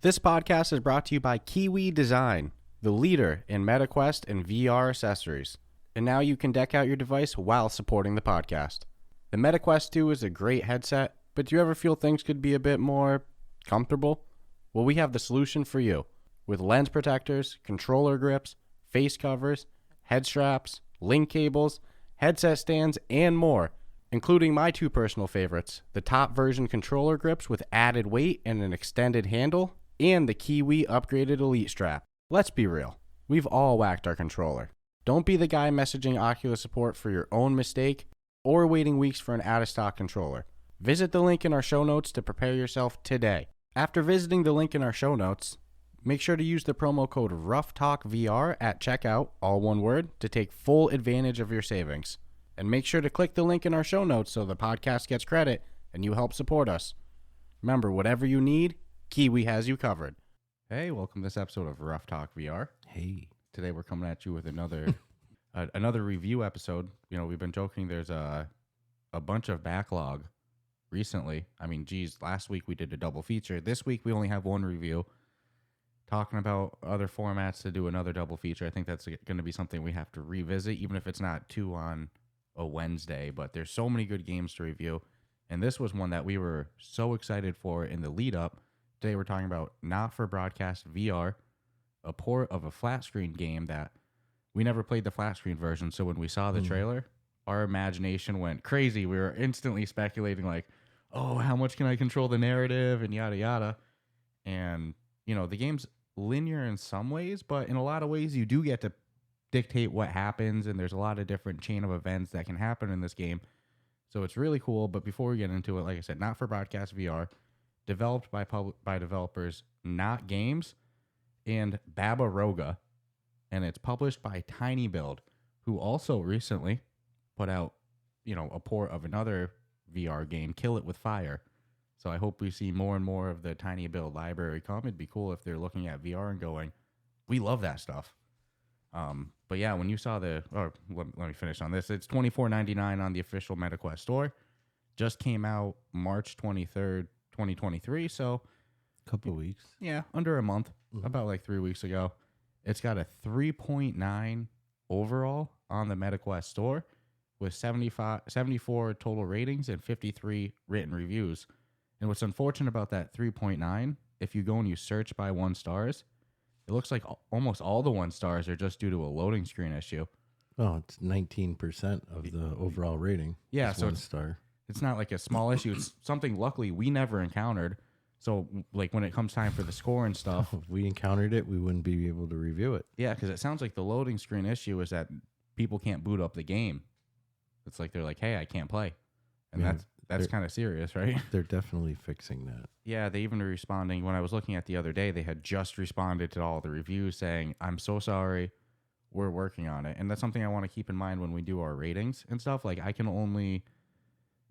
This podcast is brought to you by Kiwi Design, the leader in Metaquest and VR accessories. And now you can deck out your device while supporting the podcast. The Metaquest 2 is a great headset, but do you ever feel things could be a bit more comfortable? Well, we have the solution for you. With lens protectors, controller grips, face covers, head straps, link cables, headset stands, and more, including my two personal favorites, the top version controller grips with added weight and an extended handle, and the Kiwi upgraded Elite strap. Let's be real, we've all whacked our controller. Don't be the guy messaging Oculus support for your own mistake or waiting weeks for an out-of-stock controller. Visit the link in our show notes to prepare yourself today. After visiting the link in our show notes, make sure to use the promo code Ruff Talk VR at checkout, all one word, to take full advantage of your savings. And make sure to click the link in our show notes so the podcast gets credit and you help support us. Remember, whatever you need, Kiwi has you covered. Hey, welcome to this episode of Ruff Talk VR. Hey. Today we're coming at you with another another review episode. You know, we've been joking there's a bunch of backlog recently. I mean, geez, last week we did a double feature. This week we only have one review. Talking about other formats to do another double feature. I think that's going to be something we have to revisit, even if it's not two on a Wednesday. But there's so many good games to review. And this was one that we were so excited for in the lead up. Today we're talking about Not For Broadcast VR, a port of a flat screen game that we never played the flat screen version. So when we saw the trailer, our imagination went crazy. We were instantly speculating like, oh, how much can I control the narrative and yada, yada. And, you know, the game's linear in some ways, but in a lot of ways you do get to dictate what happens. And there's a lot of different chain of events that can happen in this game. So it's really cool. But before we get into it, like I said, Not For Broadcast VR, developed by developers Not Games and Baba Roga, and it's published by Tiny Build, who also recently put out, you know, a port of another VR game, Kill It With Fire. So I hope we see more and more of the Tiny Build library come. It'd be cool if they're looking at VR and going, we love that stuff. But yeah, when you saw let me finish on this. It's $24.99 on the official Metaquest store. Just came out March 23rd, 2023. So A couple of weeks. Yeah, under a month, about like 3 weeks ago. It's got a 3.9 overall on the Metaquest store with 74 total ratings and 53 written reviews. And what's unfortunate about that 3.9, if you go and you search by 1 stars, it looks like almost all the 1 stars are just due to a loading screen issue. Oh, it's 19% of the overall rating. Yeah, it's so 1 star. It's not like a small issue. It's something, luckily, we never encountered. So, like, when it comes time for the score and stuff. If we encountered it, we wouldn't be able to review it. Yeah, because it sounds like the loading screen issue is that people can't boot up the game. It's like they're like, hey, I can't play. And Yeah, that's kind of serious, right? They're definitely fixing that. Yeah, they even are responding. When I was looking at the other day, they had just responded to all the reviews saying, I'm so sorry, we're working on it. And that's something I want to keep in mind when we do our ratings and stuff. Like, I can only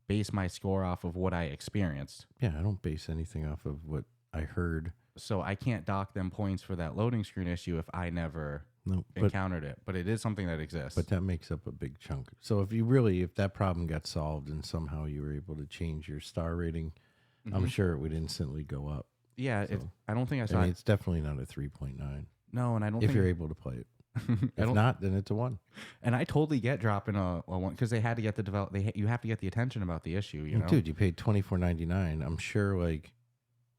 base my score off of what I experienced. Yeah, I don't base anything off of what I heard. So I can't dock them points for that loading screen issue if I never encountered it. But it is something that exists. But that makes up a big chunk. So if that problem got solved and somehow you were able to change your star rating, I'm sure it would instantly go up. Yeah, So, I don't think I saw I mean, it's definitely not a 3.9. No, and I don't if think you're able to play it. If not, then it's a 1. And I totally get dropping a 1 because they had to get the you have to get the attention about the issue, you know. Dude, you paid $24.99. I'm sure like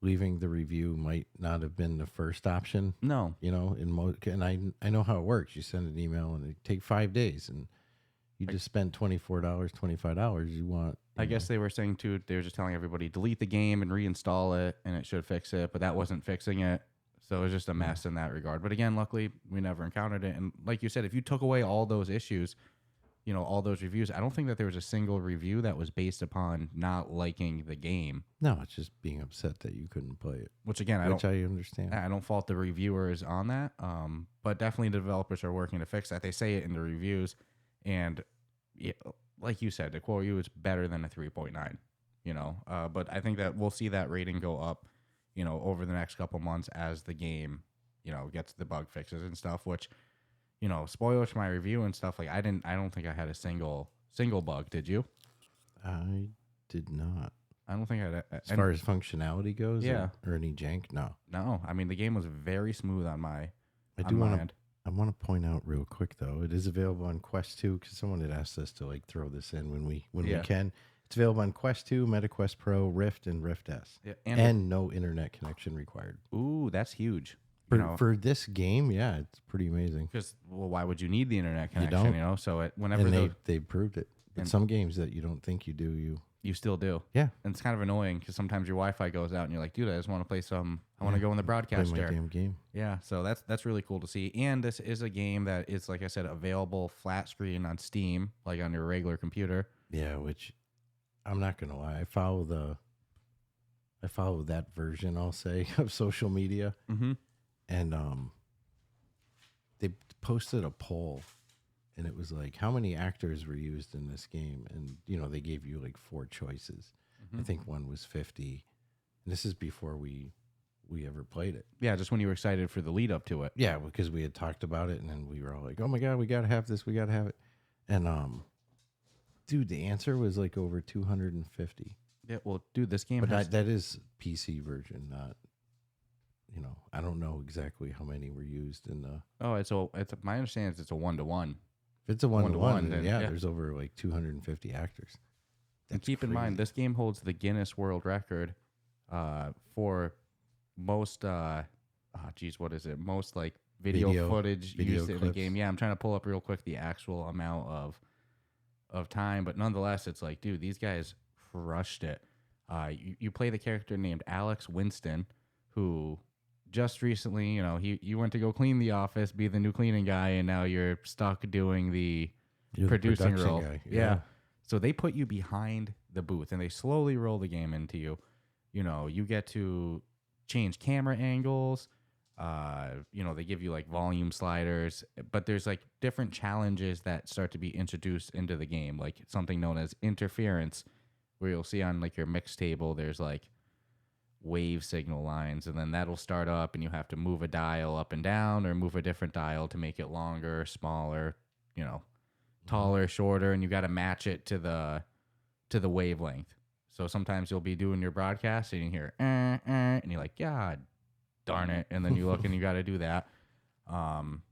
leaving the review might not have been the first option. No, You know, and I know how it works. You send an email and it takes 5 days, and you just spent $24, $25. You want? I guess they were saying too. They were just telling everybody delete the game and reinstall it, and it should fix it. But that wasn't fixing it. So it was just a mess in that regard. But again, luckily, we never encountered it. And like you said, if you took away all those issues, you know, all those reviews, I don't think that there was a single review that was based upon not liking the game. No, it's just being upset that you couldn't play it. Which again, I understand. I don't fault the reviewers on that. But definitely the developers are working to fix that. They say it in the reviews. And yeah, like you said, to quote you, it's better than a 3.9, you know. But I think that we'll see that rating go up, you know, over the next couple months as the game, you know, gets the bug fixes and stuff, which, you know, spoilers for my review and stuff. Like, I don't think I had a single bug. Did you? I did not. I don't think As far as functionality goes, Yeah. or any jank, no. No, I mean the game was very smooth on my. I do want to. I want to point out real quick though, it is available on Quest 2 because someone had asked us to like throw this in when we can. It's available on Quest 2, Metaquest Pro, Rift, and Rift S, and no internet connection required. Ooh, that's huge. For this game, yeah, it's pretty amazing. Because why would you need the internet connection? You don't. So whenever they proved it. But some games that you don't think you do, you still do. Yeah. And it's kind of annoying because sometimes your Wi-Fi goes out and you're like, dude, I just want to play some. I want to go in the broadcast play my there. damn game. Yeah. So that's really cool to see. And this is a game that is, like I said, available flat screen on Steam, like on your regular computer. Yeah, which I'm not gonna lie, I follow that version, I'll say, of social media. Mm-hmm. And they posted a poll, and it was like, how many actors were used in this game? And, they gave you like 4 choices. Mm-hmm. I think one was 50. And this is before we ever played it. Yeah, just when you were excited for the lead up to it. Yeah, because we had talked about it, and then we were all like, oh my God, we got to have this. We got to have it. And, dude, the answer was like over 250. Yeah, well, dude, this game But that is PC version, not... I don't know exactly how many were used in the... Oh, it's my understanding is it's a 1-to-1. If it's a 1-to-1, then yeah, there's over like 250 actors. And keep in mind, this game holds the Guinness World Record for most, what is it? Most like video footage used in the game. Yeah, I'm trying to pull up real quick the actual amount of time, but nonetheless, it's like, dude, these guys crushed it. You play the character named Alex Winston, who just recently, you went to go clean the office, be the new cleaning guy, and now you're stuck doing the producing role. Guy. Yeah. So they put you behind the booth, and they slowly roll the game into you. You get to change camera angles. They give you like volume sliders, but there's like different challenges that start to be introduced into the game, like something known as interference, where you'll see on like your mix table, there's like wave signal lines, and then that'll start up and you have to move a dial up and down or move a different dial to make it longer, smaller, taller, shorter, and you got to match it to the wavelength. So sometimes you'll be doing your broadcast and you hear and you're like, God darn it, and then you look and you got to do that,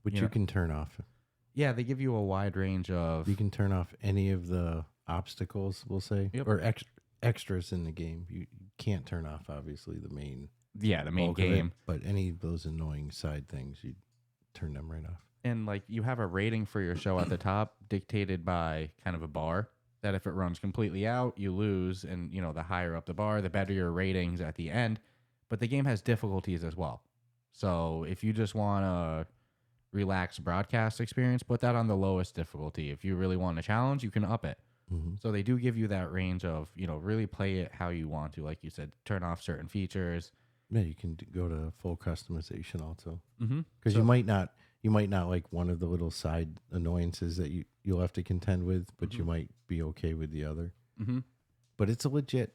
which you can turn off. Yeah, they give you a wide range of... You can turn off any of the obstacles, we'll say, or extras in the game. You can't turn off, obviously, the main... Yeah, the main game. But any of those annoying side things, you turn them right off. And, like, you have a rating for your show at the top dictated by kind of a bar that if it runs completely out, you lose. And, the higher up the bar, the better your ratings at the end. But the game has difficulties as well. So if you just want a relaxed broadcast experience, put that on the lowest difficulty. If you really want a challenge, you can up it. Mm-hmm. So they do give you that range of, really play it how you want to. Like you said, turn off certain features. Yeah, you can go to full customization also. Mm-hmm. Because you might not like one of the little side annoyances that you'll have to contend with, but you might be okay with the other. Mm-hmm. But it's a legit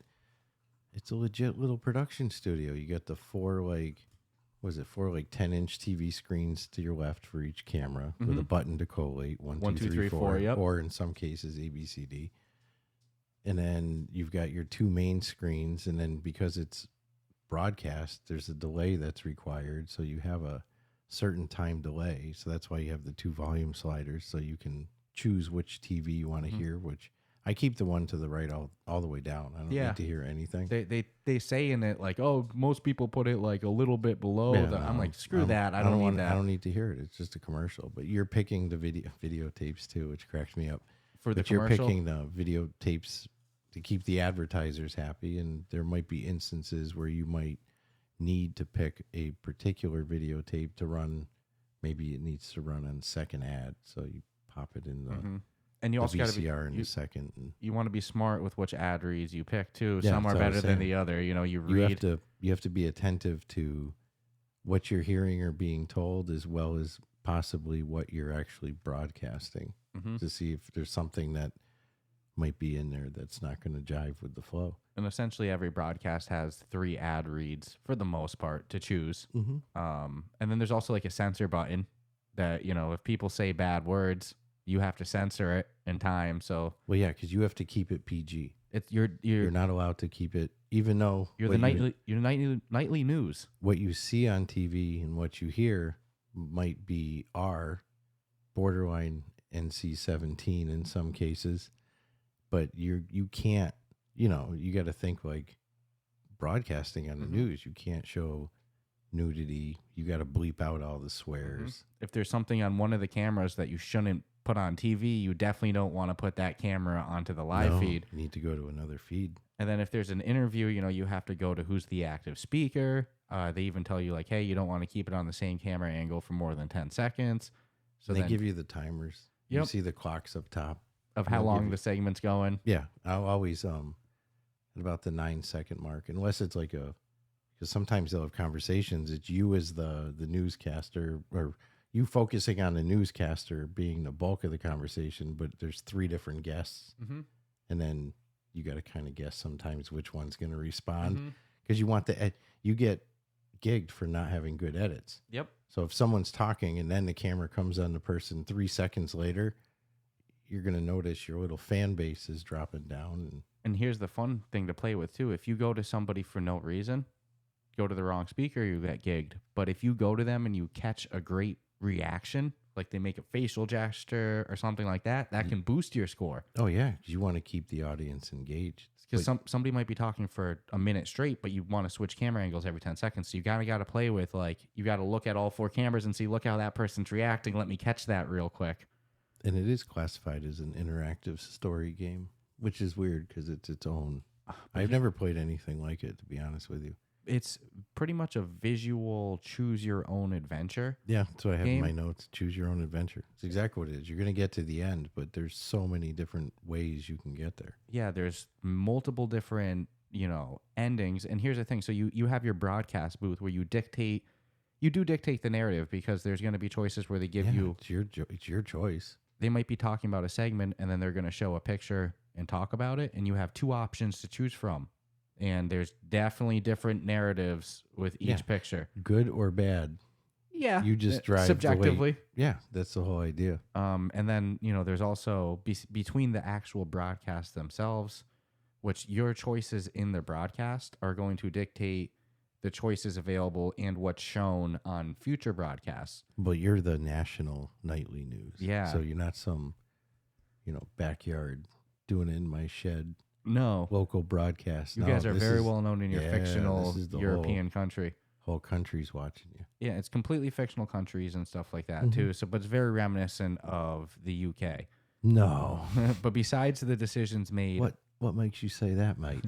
little production studio. You got the 4 10-inch TV screens to your left for each camera with a button to collate 1, 2, 3, 4, yep. Or in some cases ABCD. And then you've got your 2 main screens, and then because it's broadcast, there's a delay that's required, so you have a certain time delay. So that's why you have the 2 volume sliders, so you can choose which TV you want to hear. Which I keep the one to the right all the way down. I don't need to hear anything. They say in it like, oh, most people put it like a little bit below. I'm like, screw that. I don't need that. I don't need to hear it. It's just a commercial. But you're picking the videotapes too, which cracks me up. But you're picking the videotapes to keep the advertisers happy, and there might be instances where you might need to pick a particular videotape to run. Maybe it needs to run on second ad, so you pop it in the and you also got to be VCR in the second. You want to be smart with which ad reads you pick too. Yeah, some are better than the other. You have to be attentive to what you're hearing or being told, as well as possibly what you're actually broadcasting, to see if there's something that might be in there that's not going to jive with the flow. And essentially every broadcast has 3 ad reads for the most part to choose. And then there's also like a censor button that, if people say bad words, you have to censor it in time. So, well, yeah, because you have to keep it PG. It's You're not allowed to keep it, even though you're the nightly news. what you see on TV and what you hear might be R, borderline NC-17 in some cases, but you can't, you got to think like broadcasting on the news. You can't show nudity. You got to bleep out all the swears. If there's something on one of the cameras that you shouldn't put on TV, you definitely don't want to put that camera onto the live feed. You need to go to another feed. And then if there's an interview, you have to go to who's the active speaker. They even tell you like, hey, you don't want to keep it on the same camera angle for more than 10 seconds. So they give you the timers. You see the clocks up top of how long the segment's going. Yeah, I'll always at about the 9-second mark, unless it's like because sometimes they'll have conversations. It's you as the newscaster, or you focusing on the newscaster being the bulk of the conversation, but there's 3 different guests, and then you got to kind of guess sometimes which one's going to respond, because you want you get gigged for not having good edits. Yep. So if someone's talking and then the camera comes on the person 3 seconds later, you're going to notice your little fan base is dropping down. And here's the fun thing to play with too. If you go to somebody for no reason, go to the wrong speaker, you get gigged. But if you go to them and you catch a great reaction, like they make a facial gesture or something like that, that can boost your score. Oh yeah, you want to keep the audience engaged. Because somebody might be talking for a minute straight, but you want to switch camera angles every 10 seconds. So you got to play with, like, you got to look at all 4 cameras and see, look how that person's reacting. Let me catch that real quick. And it is classified as an interactive story game, which is weird because it's its own. I've never played anything like it, to be honest with you. It's pretty much a visual choose your own adventure. Yeah, that's what I have in my notes. Choose your own adventure. It's exactly what it is. You're going to get to the end, but there's so many different ways you can get there. Yeah, there's multiple different, endings. And here's the thing. So you have your broadcast booth where you dictate the narrative, because there's going to be choices where they give you. It's your choice. They might be talking about a segment and then they're going to show a picture and talk about it. And you have 2 options to choose from. And there's definitely different narratives with each picture. Good or bad. Yeah. You just drive subjectively. Yeah, that's the whole idea. And then, there's also between the actual broadcasts themselves, which your choices in the broadcast are going to dictate the choices available and what's shown on future broadcasts. But you're the national nightly news. Yeah. So you're not some, backyard doing it in my shed. No. Local broadcast. You guys are very well known in your fictional European country. Whole country's watching you. Yeah, it's completely fictional countries and stuff like that too. So, but it's very reminiscent of the UK. No. But besides the decisions made, what makes you say that, mate?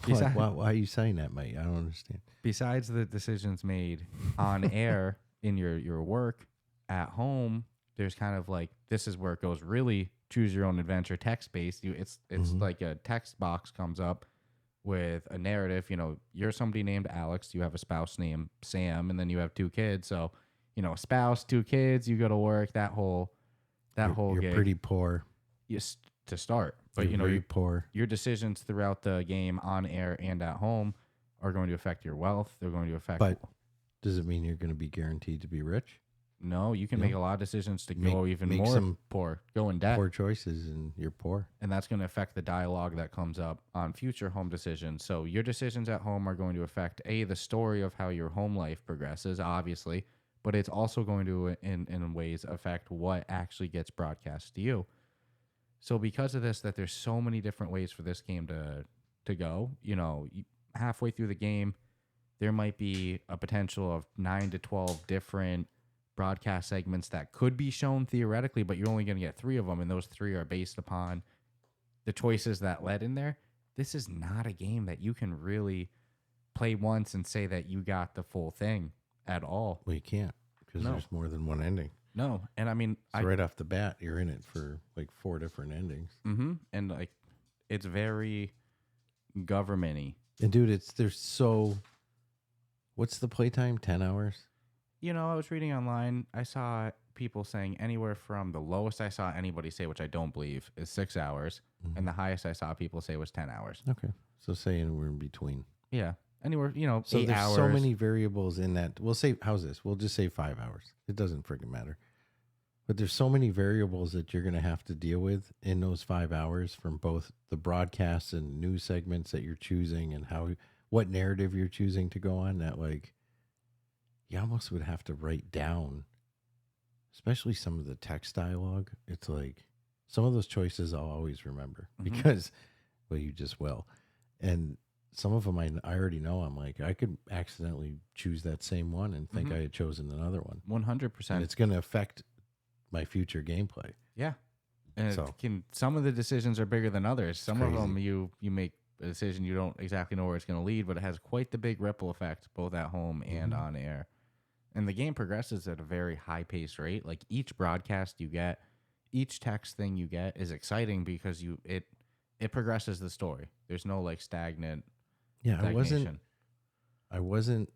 Why are you saying that, mate? I don't understand. Besides the decisions made on air in your work, at home, there's kind of like, this is where it goes really choose your own adventure, text based. It's like a text box comes up with a narrative. You're somebody named Alex, you have a spouse named Sam, and then you have 2 kids. So, spouse, 2 kids, you go to work, that whole You're gig. pretty poor. Yes, to start. But you're poor. Your decisions throughout the game on air and at home are going to affect your wealth. They're going to affect. But does it mean you're going to be guaranteed to be rich? No, you can make a lot of decisions to go even more poor, go in debt. Poor choices, and you're poor. And that's going to affect the dialogue that comes up on future home decisions. So your decisions at home are going to affect, the story of how your home life progresses, obviously, but it's also going to, in ways, affect what actually gets broadcast to you. So because of this, that there's so many different ways for this game to go, halfway through the game, there might be a potential of 9 to 12 different broadcast segments that could be shown theoretically, but you're only going to get 3 of them, and those 3 are based upon the choices that led in there. This is not a game that you can really play once and say that you got the full thing at all. Well, you can't, because there's more than one ending. No, and I mean, right off the bat, you're in it for like 4 different endings. And like, it's very government-y. And dude, what's the playtime? 10 hours? I was reading online. I saw people saying anywhere from, the lowest I saw anybody say, which I don't believe, is 6 hours, and the highest I saw people say was 10 hours. Okay, so saying we're in between. Yeah, anywhere, so 8 there's hours. So many variables in that. We'll say, how's this? We'll just say 5 hours. It doesn't freaking matter. But there's so many variables that you're going to have to deal with in those 5 hours, from both the broadcasts and news segments that you're choosing and what narrative you're choosing to go on, that like you almost would have to write down, especially some of the text dialogue. It's like some of those choices I'll always remember because, well, you just will. And some of them I already know. I'm like, I could accidentally choose that same one and think I had chosen another one. 100%. And it's going to affect my future gameplay. Yeah. And So- some of the decisions are bigger than others. Some of crazy. them you make a decision, you don't exactly know where it's going to lead, but it has quite the big ripple effect both at home and on air. And the game progresses at a very high pace rate. Like each broadcast you get, each text thing you get is exciting because it progresses the story. There's no like stagnation. I wasn't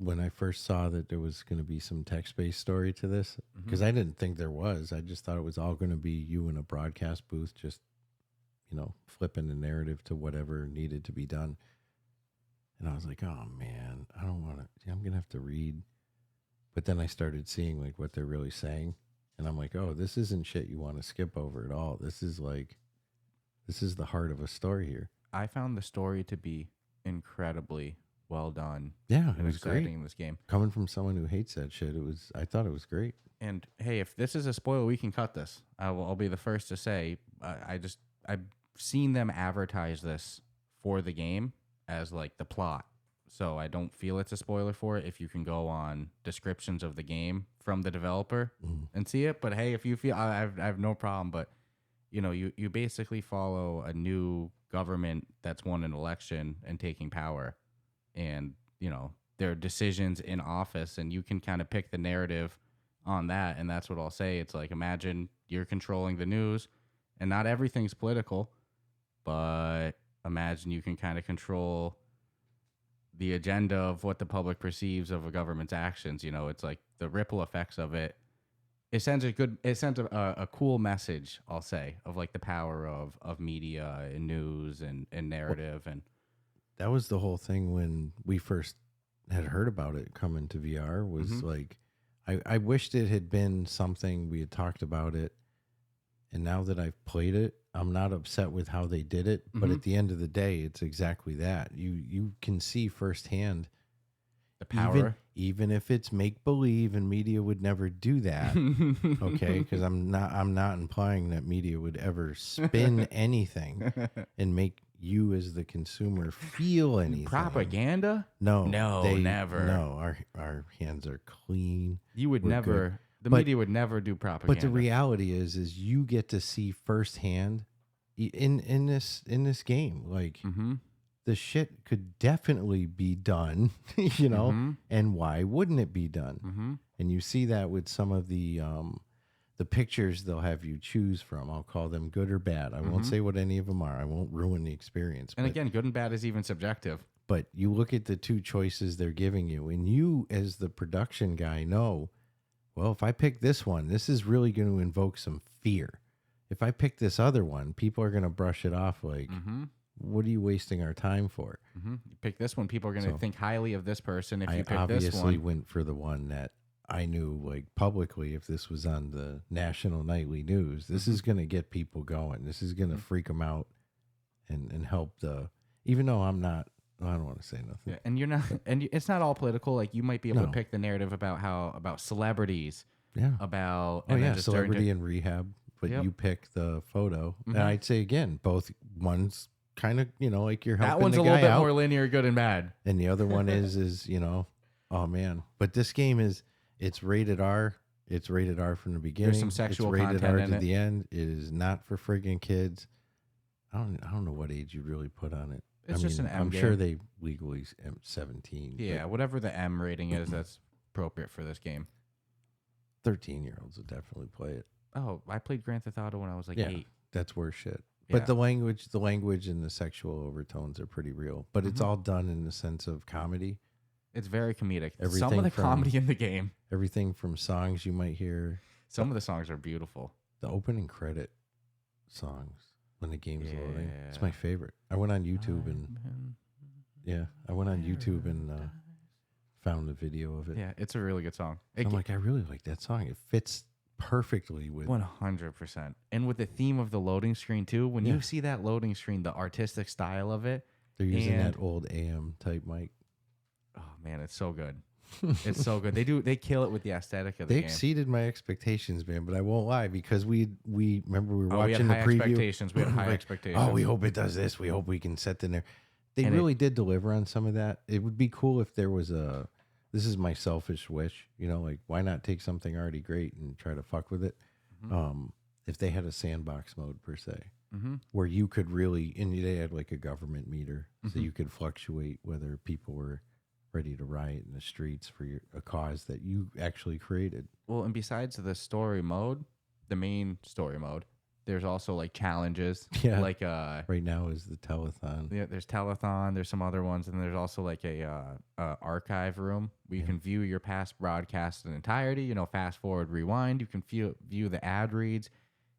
when I first saw that there was going to be some text-based story to this, because I didn't think there was. I just thought it was all going to be you in a broadcast booth, just, flipping the narrative to whatever needed to be done. And I was like, oh man, I don't want to, I'm going to have to read. But then I started seeing like what they're really saying. And I'm like, oh, this isn't shit you want to skip over at all. This is the heart of a story here. I found the story to be incredibly well done. Yeah, it and was exciting great. in this game. Coming from someone who hates that shit, I thought it was great. And hey, if this is a spoiler, we can cut this. I'll be the first to say I've seen them advertise this for the game as like the plot, so I don't feel it's a spoiler for it. If you can go on descriptions of the game from the developer and see it, but hey, if you feel I have no problem. But you basically follow a new government that's won an election and taking power, and their decisions in office, and you can kind of pick the narrative on that. And that's what I'll say. It's like, imagine you're controlling the news, and not everything's political, but imagine you can kind of control the agenda of what the public perceives of a government's actions. It's like the ripple effects of it. It sends a cool message, I'll say, of like the power of media and news and narrative. And that was the whole thing when we first had heard about it coming to VR, was like, I wished it had been something we had talked about it. And now that I've played it, I'm not upset with how they did it. But at the end of the day, it's exactly that. You can see firsthand the power. Even if it's make believe, and media would never do that. Okay, because I'm not implying that media would ever spin anything and make you as the consumer feel anything. Propaganda? No, never. No, our hands are clean. You would We're never. good. The media would never do propaganda. But the reality is you get to see firsthand in this game, like the shit could definitely be done, and why wouldn't it be done? And you see that with some of the pictures they'll have you choose from. I'll call them good or bad. I won't say what any of them are. I won't ruin the experience. And again, good and bad is even subjective. But you look at the two choices they're giving you, and you as the production guy know, well, if I pick this one, this is really going to invoke some fear. If I pick this other one, people are going to brush it off like, what are you wasting our time for? You pick this one, people are going to think highly of this person. If you pick I this obviously one, went for the one that I knew, like publicly, if this was on the national nightly news, this is going to get people going. This is going to freak them out and help even though I don't want to say nothing. Yeah, and you're not, and it's not all political. Like you might be able to pick the narrative about celebrities. Yeah. About celebrity in rehab. But you pick the photo, and I'd say again, both one's kind of like you're helping that one's the a guy little bit out, more linear, good and bad, and the other one is oh man. But this game it's rated R. It's rated R from the beginning. There's some sexual it's rated content R in to it. the end. It is not for friggin' kids. I don't know what age you really put on it. It's just an M I'm game. sure they legally 17. Yeah, whatever the M rating is, that's appropriate for this game. 13-year-olds would definitely play it. Oh, I played Grand Theft Auto when I was like 8. That's worse shit. Yeah. But the language and the sexual overtones are pretty real. But it's all done in the sense of comedy. It's very comedic. Some Everything of the from- comedy in the game. Everything from songs you might hear. Some of the songs are beautiful. The opening credit songs when the game's loading. It's Yeah. my favorite. I went on YouTube and found the video of it. Yeah, it's a really good song. I'm like, I really like that song. It fits perfectly with 100%. And with the theme of the loading screen too, when you see that loading screen, the artistic style of it, they're using that old AM type mic. Oh man, it's so good. It's so good. They kill it with the aesthetic of the They game. exceeded my expectations, man, but I won't lie, because we remember we were watching we the had high preview. expectations. We had high expectations. Oh, we hope it does this. We hope we can set in there. They And really did deliver on some of that. It would be cool if there was this is my selfish wish, like why not take something already great and try to fuck with it? If they had a sandbox mode per se, where you could really, and they had like a government meter, so you could fluctuate whether people were ready to riot in the streets for a cause that you actually created. Well, and besides the story mode, the main story mode, there's also like challenges. Yeah. Like right now is the telethon. Yeah, there's telethon. There's some other ones, and there's also like a archive room where you can view your past broadcasts in entirety. Fast forward, rewind. You can view the ad reads.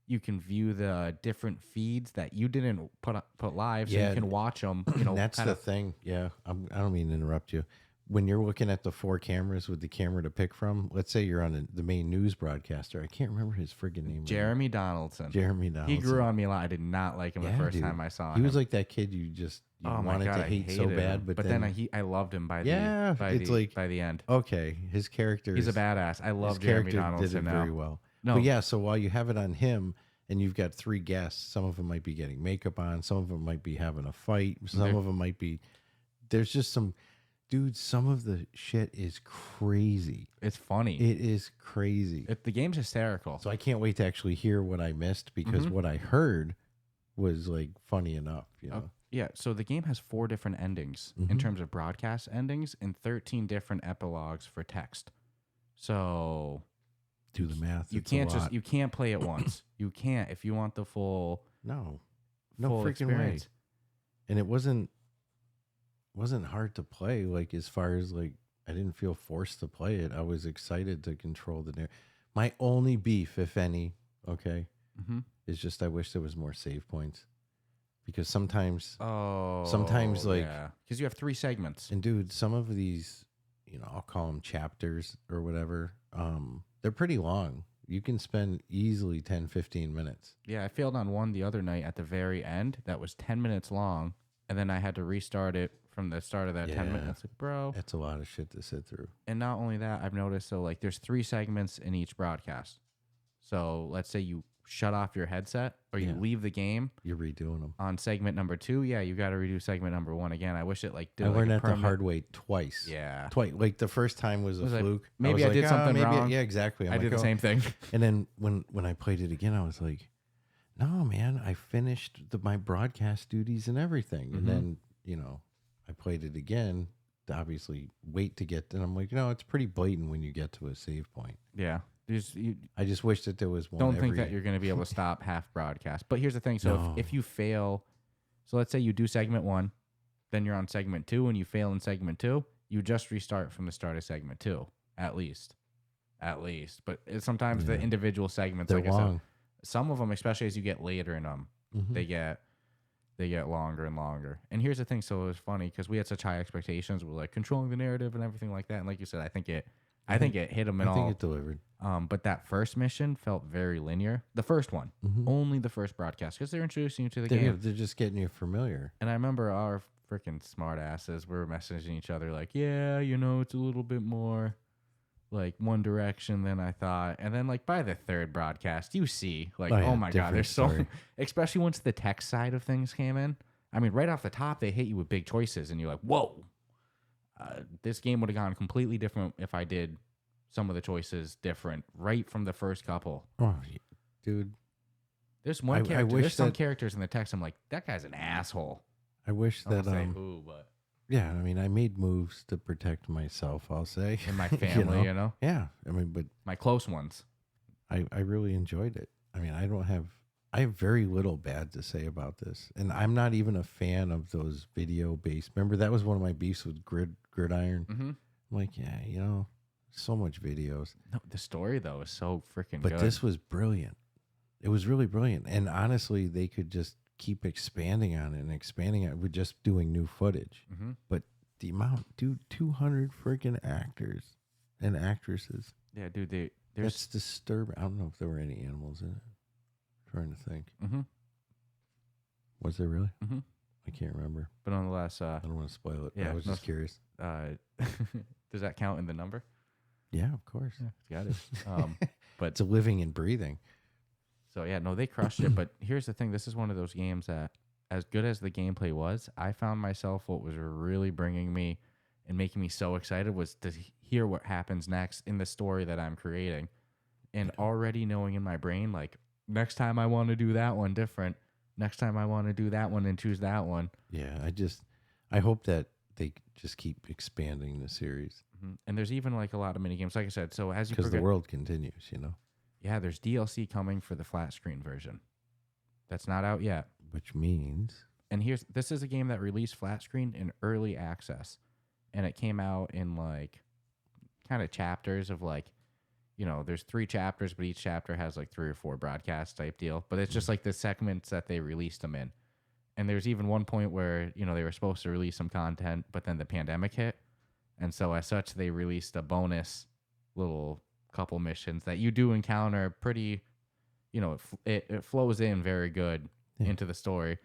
You can view the different feeds that you didn't put live, so you can watch them. That's the thing. Yeah, I don't mean to interrupt you. When you're looking at the 4 cameras with the camera to pick from, let's say you're on the main news broadcaster. I can't remember his friggin' name. Jeremy Donaldson. Jeremy Donaldson. He grew on me a lot. I did not like him the first time I saw him. He was like that kid you wanted to hate so bad, but then I loved him by the end. Okay, his character. He's a badass. I love Jeremy Donaldson. Did it very well. No. But yeah, so while you have it on him and you've got 3 guests, some of them might be getting makeup on, some of them might be having a fight, some of them might be. There's just some. Dude, some of the shit is crazy. It's funny. It is crazy. The game's hysterical. So I can't wait to actually hear what I missed, because what I heard was like funny enough, Yeah, so the game has 4 different endings in terms of broadcast endings and 13 different epilogues for text. So do the math. You can't can't play it once. You can't if you want the full full freaking experience. way. And it wasn't hard to play, like as far as like I didn't feel forced to play it. I was excited to control the narrative. My only beef, if any, is just I wish there was more save points, because sometimes like because you have 3 segments, and dude, some of these, I'll call them chapters or whatever. They're pretty long. You can spend easily 10, 15 minutes. Yeah, I failed on one the other night at the very end that was 10 minutes long, and then I had to restart it from the start of that 10 minutes. Like, bro, that's a lot of shit to sit through. And not only that, I've noticed, so like there's 3 segments in each broadcast. So let's say you shut off your headset or you leave the game. You're redoing them. On segment number 2, you got to redo segment number 1 again. I wish it did I learned that the hard way twice. Yeah. Twice. Like the first time was a fluke. Maybe I did something wrong. Yeah, exactly. I did the same thing. And then when I played it again, I was like, no, man, I finished my broadcast duties and everything. And then, I played it again to obviously wait to get, and I'm like, it's pretty blatant when you get to a save point. Yeah. I just wish that there was one. Don't think that you're going to be able to stop half broadcast. But here's the thing. So if you fail, so let's say you do segment 1, then you're on segment 2 and you fail in segment 2, you just restart from the start of segment 2, at least. But sometimes the individual segments, they're like long. I said, some of them, especially as you get later in them, they get longer and longer. And here's the thing. So it was funny because we had such high expectations. We're like controlling the narrative and everything like that. And like you said, I think it hit them in all. I think it delivered. But that first mission felt very linear. The first one, only the first broadcast, because they're introducing you to the game. They're just getting you familiar. And I remember our freaking smart asses were messaging each other like, yeah, it's a little bit more like one direction than I thought. And then like by the 3rd broadcast, you see like, oh my God, there's so, especially once the tech side of things came in. I mean, right off the top, they hit you with big choices and you're like, whoa, this game would have gone completely different if I did some of the choices different right from the first couple. Oh, dude. There's one character. There's some characters in the text. I'm like, that guy's an asshole. I wish that. Say who, but yeah, I mean, I made moves to protect myself. I'll say, and my family, Yeah, I mean, but my close ones. I really enjoyed it. I mean, I have very little bad to say about this, and I'm not even a fan of those video based. Remember, that was one of my beefs with Gridiron. I'm like, yeah, so much videos. No, the story though is so freaking good. But this was brilliant. It was really brilliant, and honestly, they could just keep expanding on it and expanding it with just doing new footage. But the amount, dude, 200 freaking actors and actresses. Yeah, dude, That's disturbing. I don't know if there were any animals in it. Trying to think. Mm-hmm. Was there really? Mm-hmm. I can't remember. But nonetheless, I don't want to spoil it. yeah, I was just curious. Does that count in the number? Yeah, of course. Yeah, it's got it. But It's a living and breathing. So yeah, no, they crushed it. But here's the thing: this is one of those games that, as good as the gameplay was, I found myself what was really bringing me and making me so excited was to hear what happens next in the story that I'm creating, and already knowing in my brain like next time I want to do that one different. Next time I want to do that one and choose that one. Yeah, I hope that they just keep expanding the series. Mm-hmm. And there's even like a lot of mini games, like I said. So as you because the world continues, Yeah, there's DLC coming for the flat screen version. That's not out yet. Which means, and this is a game that released flat screen in early access, and it came out in like kind of chapters of like, there's 3 chapters, but each chapter has like 3 or 4 broadcast type deal. But it's just like the segments that they released them in. And there's even one point where, they were supposed to release some content, but then the pandemic hit. And so as such, they released a bonus little couple missions that you do encounter pretty, it flows in very good into the story.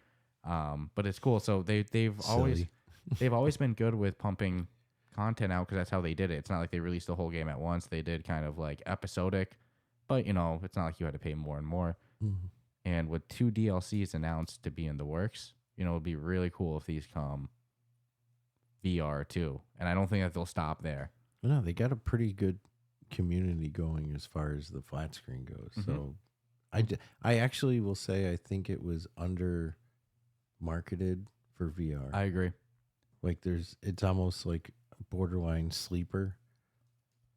But it's cool. So they've always been good with pumping content out because that's how they did it. It's not like they released the whole game at once. They did kind of like episodic, but it's not like you had to pay more and more. Mm-hmm. And with 2 DLCs announced to be in the works, it'd be really cool if these come VR too. And I don't think that they'll stop there. No, they got a pretty good community going as far as the flat screen goes. Mm-hmm. So I actually will say I think it was under marketed for VR. I agree. Like it's almost like borderline sleeper.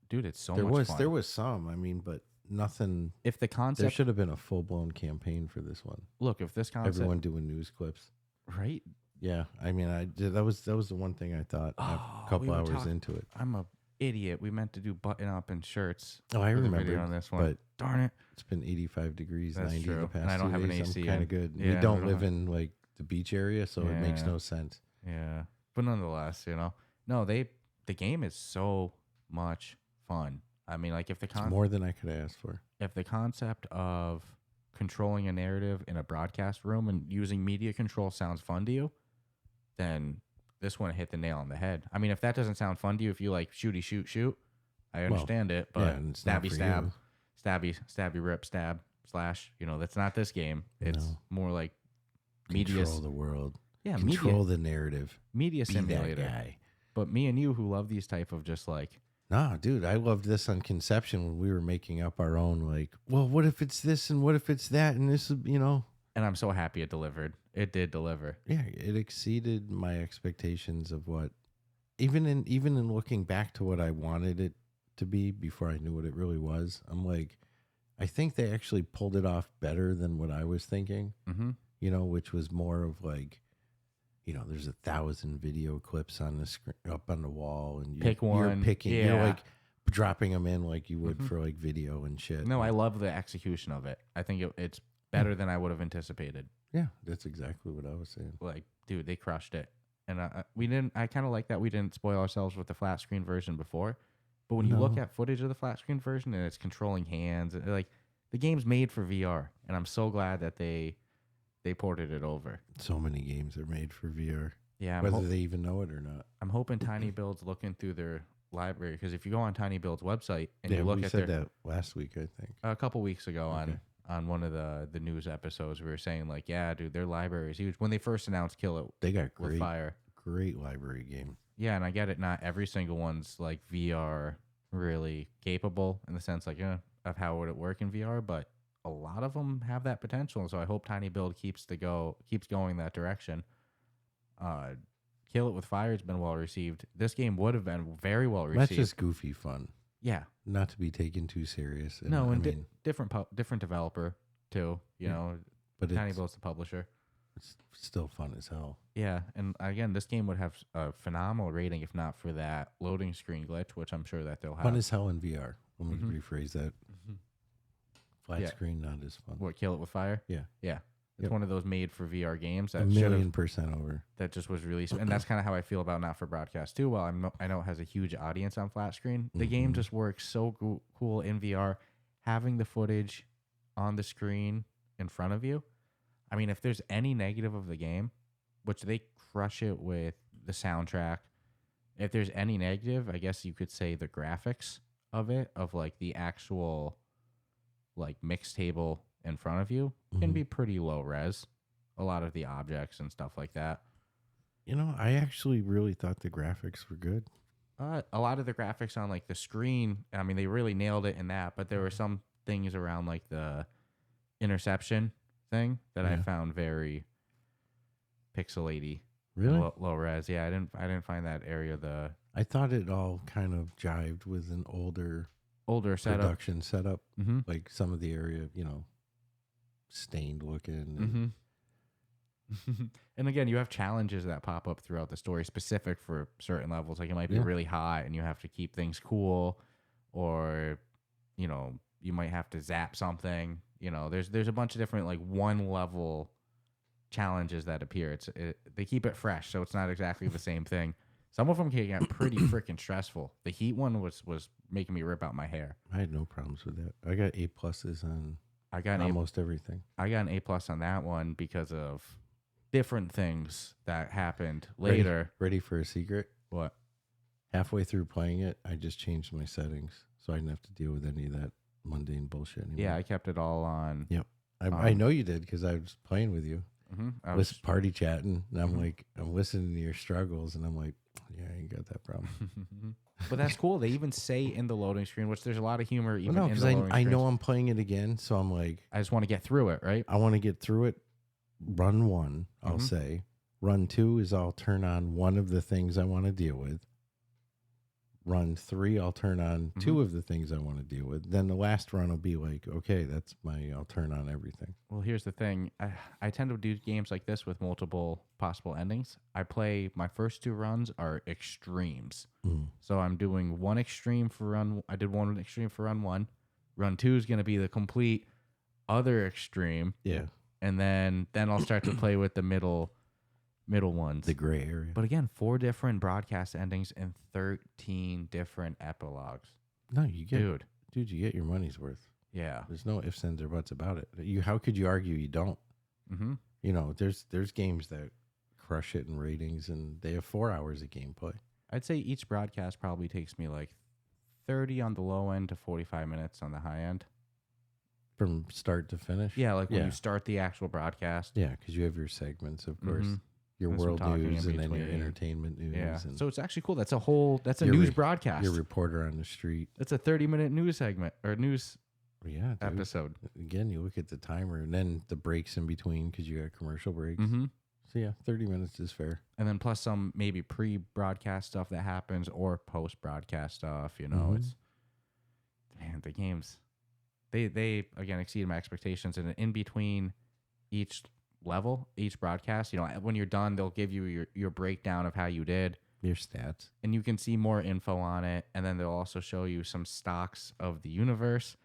Dude, it's so much fun. There was some, but nothing. If the concept, there should have been a full blown campaign for this one. Look, if this concept, everyone doing news clips, right? Yeah, I did. That was the one thing I thought a couple hours into it. I'm a idiot. We meant to do button up and shirts. Oh, I remember on this one. But darn it, it's been 85 degrees, That's 90 true. the past and I don't 2 have days. an AC. I'm kind of good. Yeah, we don't live in like the beach area, so it makes no sense. Yeah, but nonetheless, no, the game is so much fun. Like if it's more than I could ask for. If the concept of controlling a narrative in a broadcast room and using media control sounds fun to you, then this one hit the nail on the head. If that doesn't sound fun to you, if you like shooty shoot, I understand it, but stabby stab, stabby rip stab slash, that's not this game. It's more like media. Control the world. Yeah, control the narrative. Media Be simulator. That guy. But me and you who love these type of just like, nah, dude, I loved this on conception when we were making up our own, like, well, what if it's this and what if it's that? And this is, And I'm so happy it delivered. It did deliver. Yeah, it exceeded my expectations of what, even in looking back to what I wanted it to be before I knew what it really was. I'm like, I think they actually pulled it off better than what I was thinking, which was more of like, there's 1,000 video clips on the screen up on the wall, and you're picking, you're like dropping them in like you would for like video and shit. No, I love the execution of it. I think it's better than I would have anticipated. Yeah, that's exactly what I was saying. Like, dude, they crushed it, and I kind of like that we didn't spoil ourselves with the flat screen version before. But when you look at footage of the flat screen version and it's controlling hands, like the game's made for VR, and I'm so glad that they ported it over. So many games are made for VR. Yeah, whether they even know it or not. I'm hoping Tiny Build's looking through their library, because if you go on Tiny Build's website and you look at said that last week, I think a couple weeks ago on one of the news episodes, we were saying like, yeah, dude, their library is huge. When they first announced Kill It, they got with Fire, great library game. Yeah, and I get it. Not every single one's like VR really capable in the sense like of how would it work in VR, but a lot of them have that potential. So I hope Tiny Build keeps going that direction. Kill It with Fire has been well received. This game would have been very well received. That's just goofy fun. Yeah, not to be taken too serious. And different developer too. But Tiny Build's the publisher. It's still fun as hell. Yeah, and again, this game would have a phenomenal rating if not for that loading screen glitch, which I'm sure that they'll have. Fun as hell in VR. Let me rephrase that. Flat screen, not as fun. What, Kill It with Fire? Yeah. Yeah. It's one of those made for VR games a that million% over. That just was released, and that's kind of how I feel about Not for Broadcast too. While I know it has a huge audience on flat screen, the game just works so cool in VR. Having the footage on the screen in front of you. I mean, if there's any negative of the game, which they crush it with the soundtrack, if there's any negative, I guess you could say the graphics of it, of like the actual like mix table in front of you can be pretty low res. A lot of the objects and stuff like that. You know, I actually really thought the graphics were good. A lot of the graphics on like the screen, I mean, they really nailed it in that, but there were some things around like the interception thing that I found very pixelaty, really low res. Yeah, I didn't find that area I thought it all kind of jived with an older setup. production setup, like some of the area, you know, stained looking. And again, you have challenges that pop up throughout the story specific for certain levels. Like it might be really hot and you have to keep things cool, or, you know, you might have to zap something. You know, there's a bunch of different like one level challenges that appear. They keep it fresh, so it's not exactly the same thing. Some of them can get pretty freaking stressful. The heat one was making me rip out my hair. I had no problems with that. I got A+ on almost everything. I got an A+ on that one because of different things that happened later. Ready for a secret? What? Halfway through playing it, I just changed my settings so I didn't have to deal with any of that mundane bullshit anymore. Yeah, I kept it all on. Yep. I know you did because I was playing with you. I was party chatting, and I'm like, I'm listening to your struggles, and I'm like, yeah, I ain't got that problem. But that's cool. They even say in the loading screen, which there's a lot of humor even in the loading screen. I know I'm playing it again, so I'm like, I just want to get through it, right? I want to get through it. Run 1, I'll say. Run 2 is I'll turn on one of the things I want to deal with. Run 3, I'll turn on 2 of the things I want to deal with. Then the last run will be like, okay, I'll turn on everything. Well, here's the thing. I tend to do games like this with multiple possible endings. My first 2 runs are extremes. So I'm doing one extreme for run. I did one extreme for run 1. Run 2 is going to be the complete other extreme. Yeah. And then I'll start to play with the middle ones. The gray area. But again, 4 different broadcast endings and 13 different epilogues. No, you get your money's worth. Yeah. There's no ifs, ands, or buts about it. How could you argue you don't? You know, there's games that crush it in ratings, and they have 4 hours of gameplay. I'd say each broadcast probably takes me like 30 on the low end to 45 minutes on the high end. From start to finish? Yeah, like when you start the actual broadcast. Yeah, because you have your segments, of course. Your world news and then your entertainment news. Yeah. And so it's actually cool. That's a news broadcast. Your reporter on the street. That's a 30-minute news segment or news episode. Again, you look at the timer and then the breaks in between because you got commercial breaks. So yeah, 30 minutes is fair. And then plus some maybe pre-broadcast stuff that happens or post-broadcast stuff. You know, it's the games. They again exceeded my expectations, and in between each level, each broadcast, you know, when you're done, they'll give you your breakdown of how you did, your stats, and you can see more info on it. And then they'll also show you some stocks of the universe,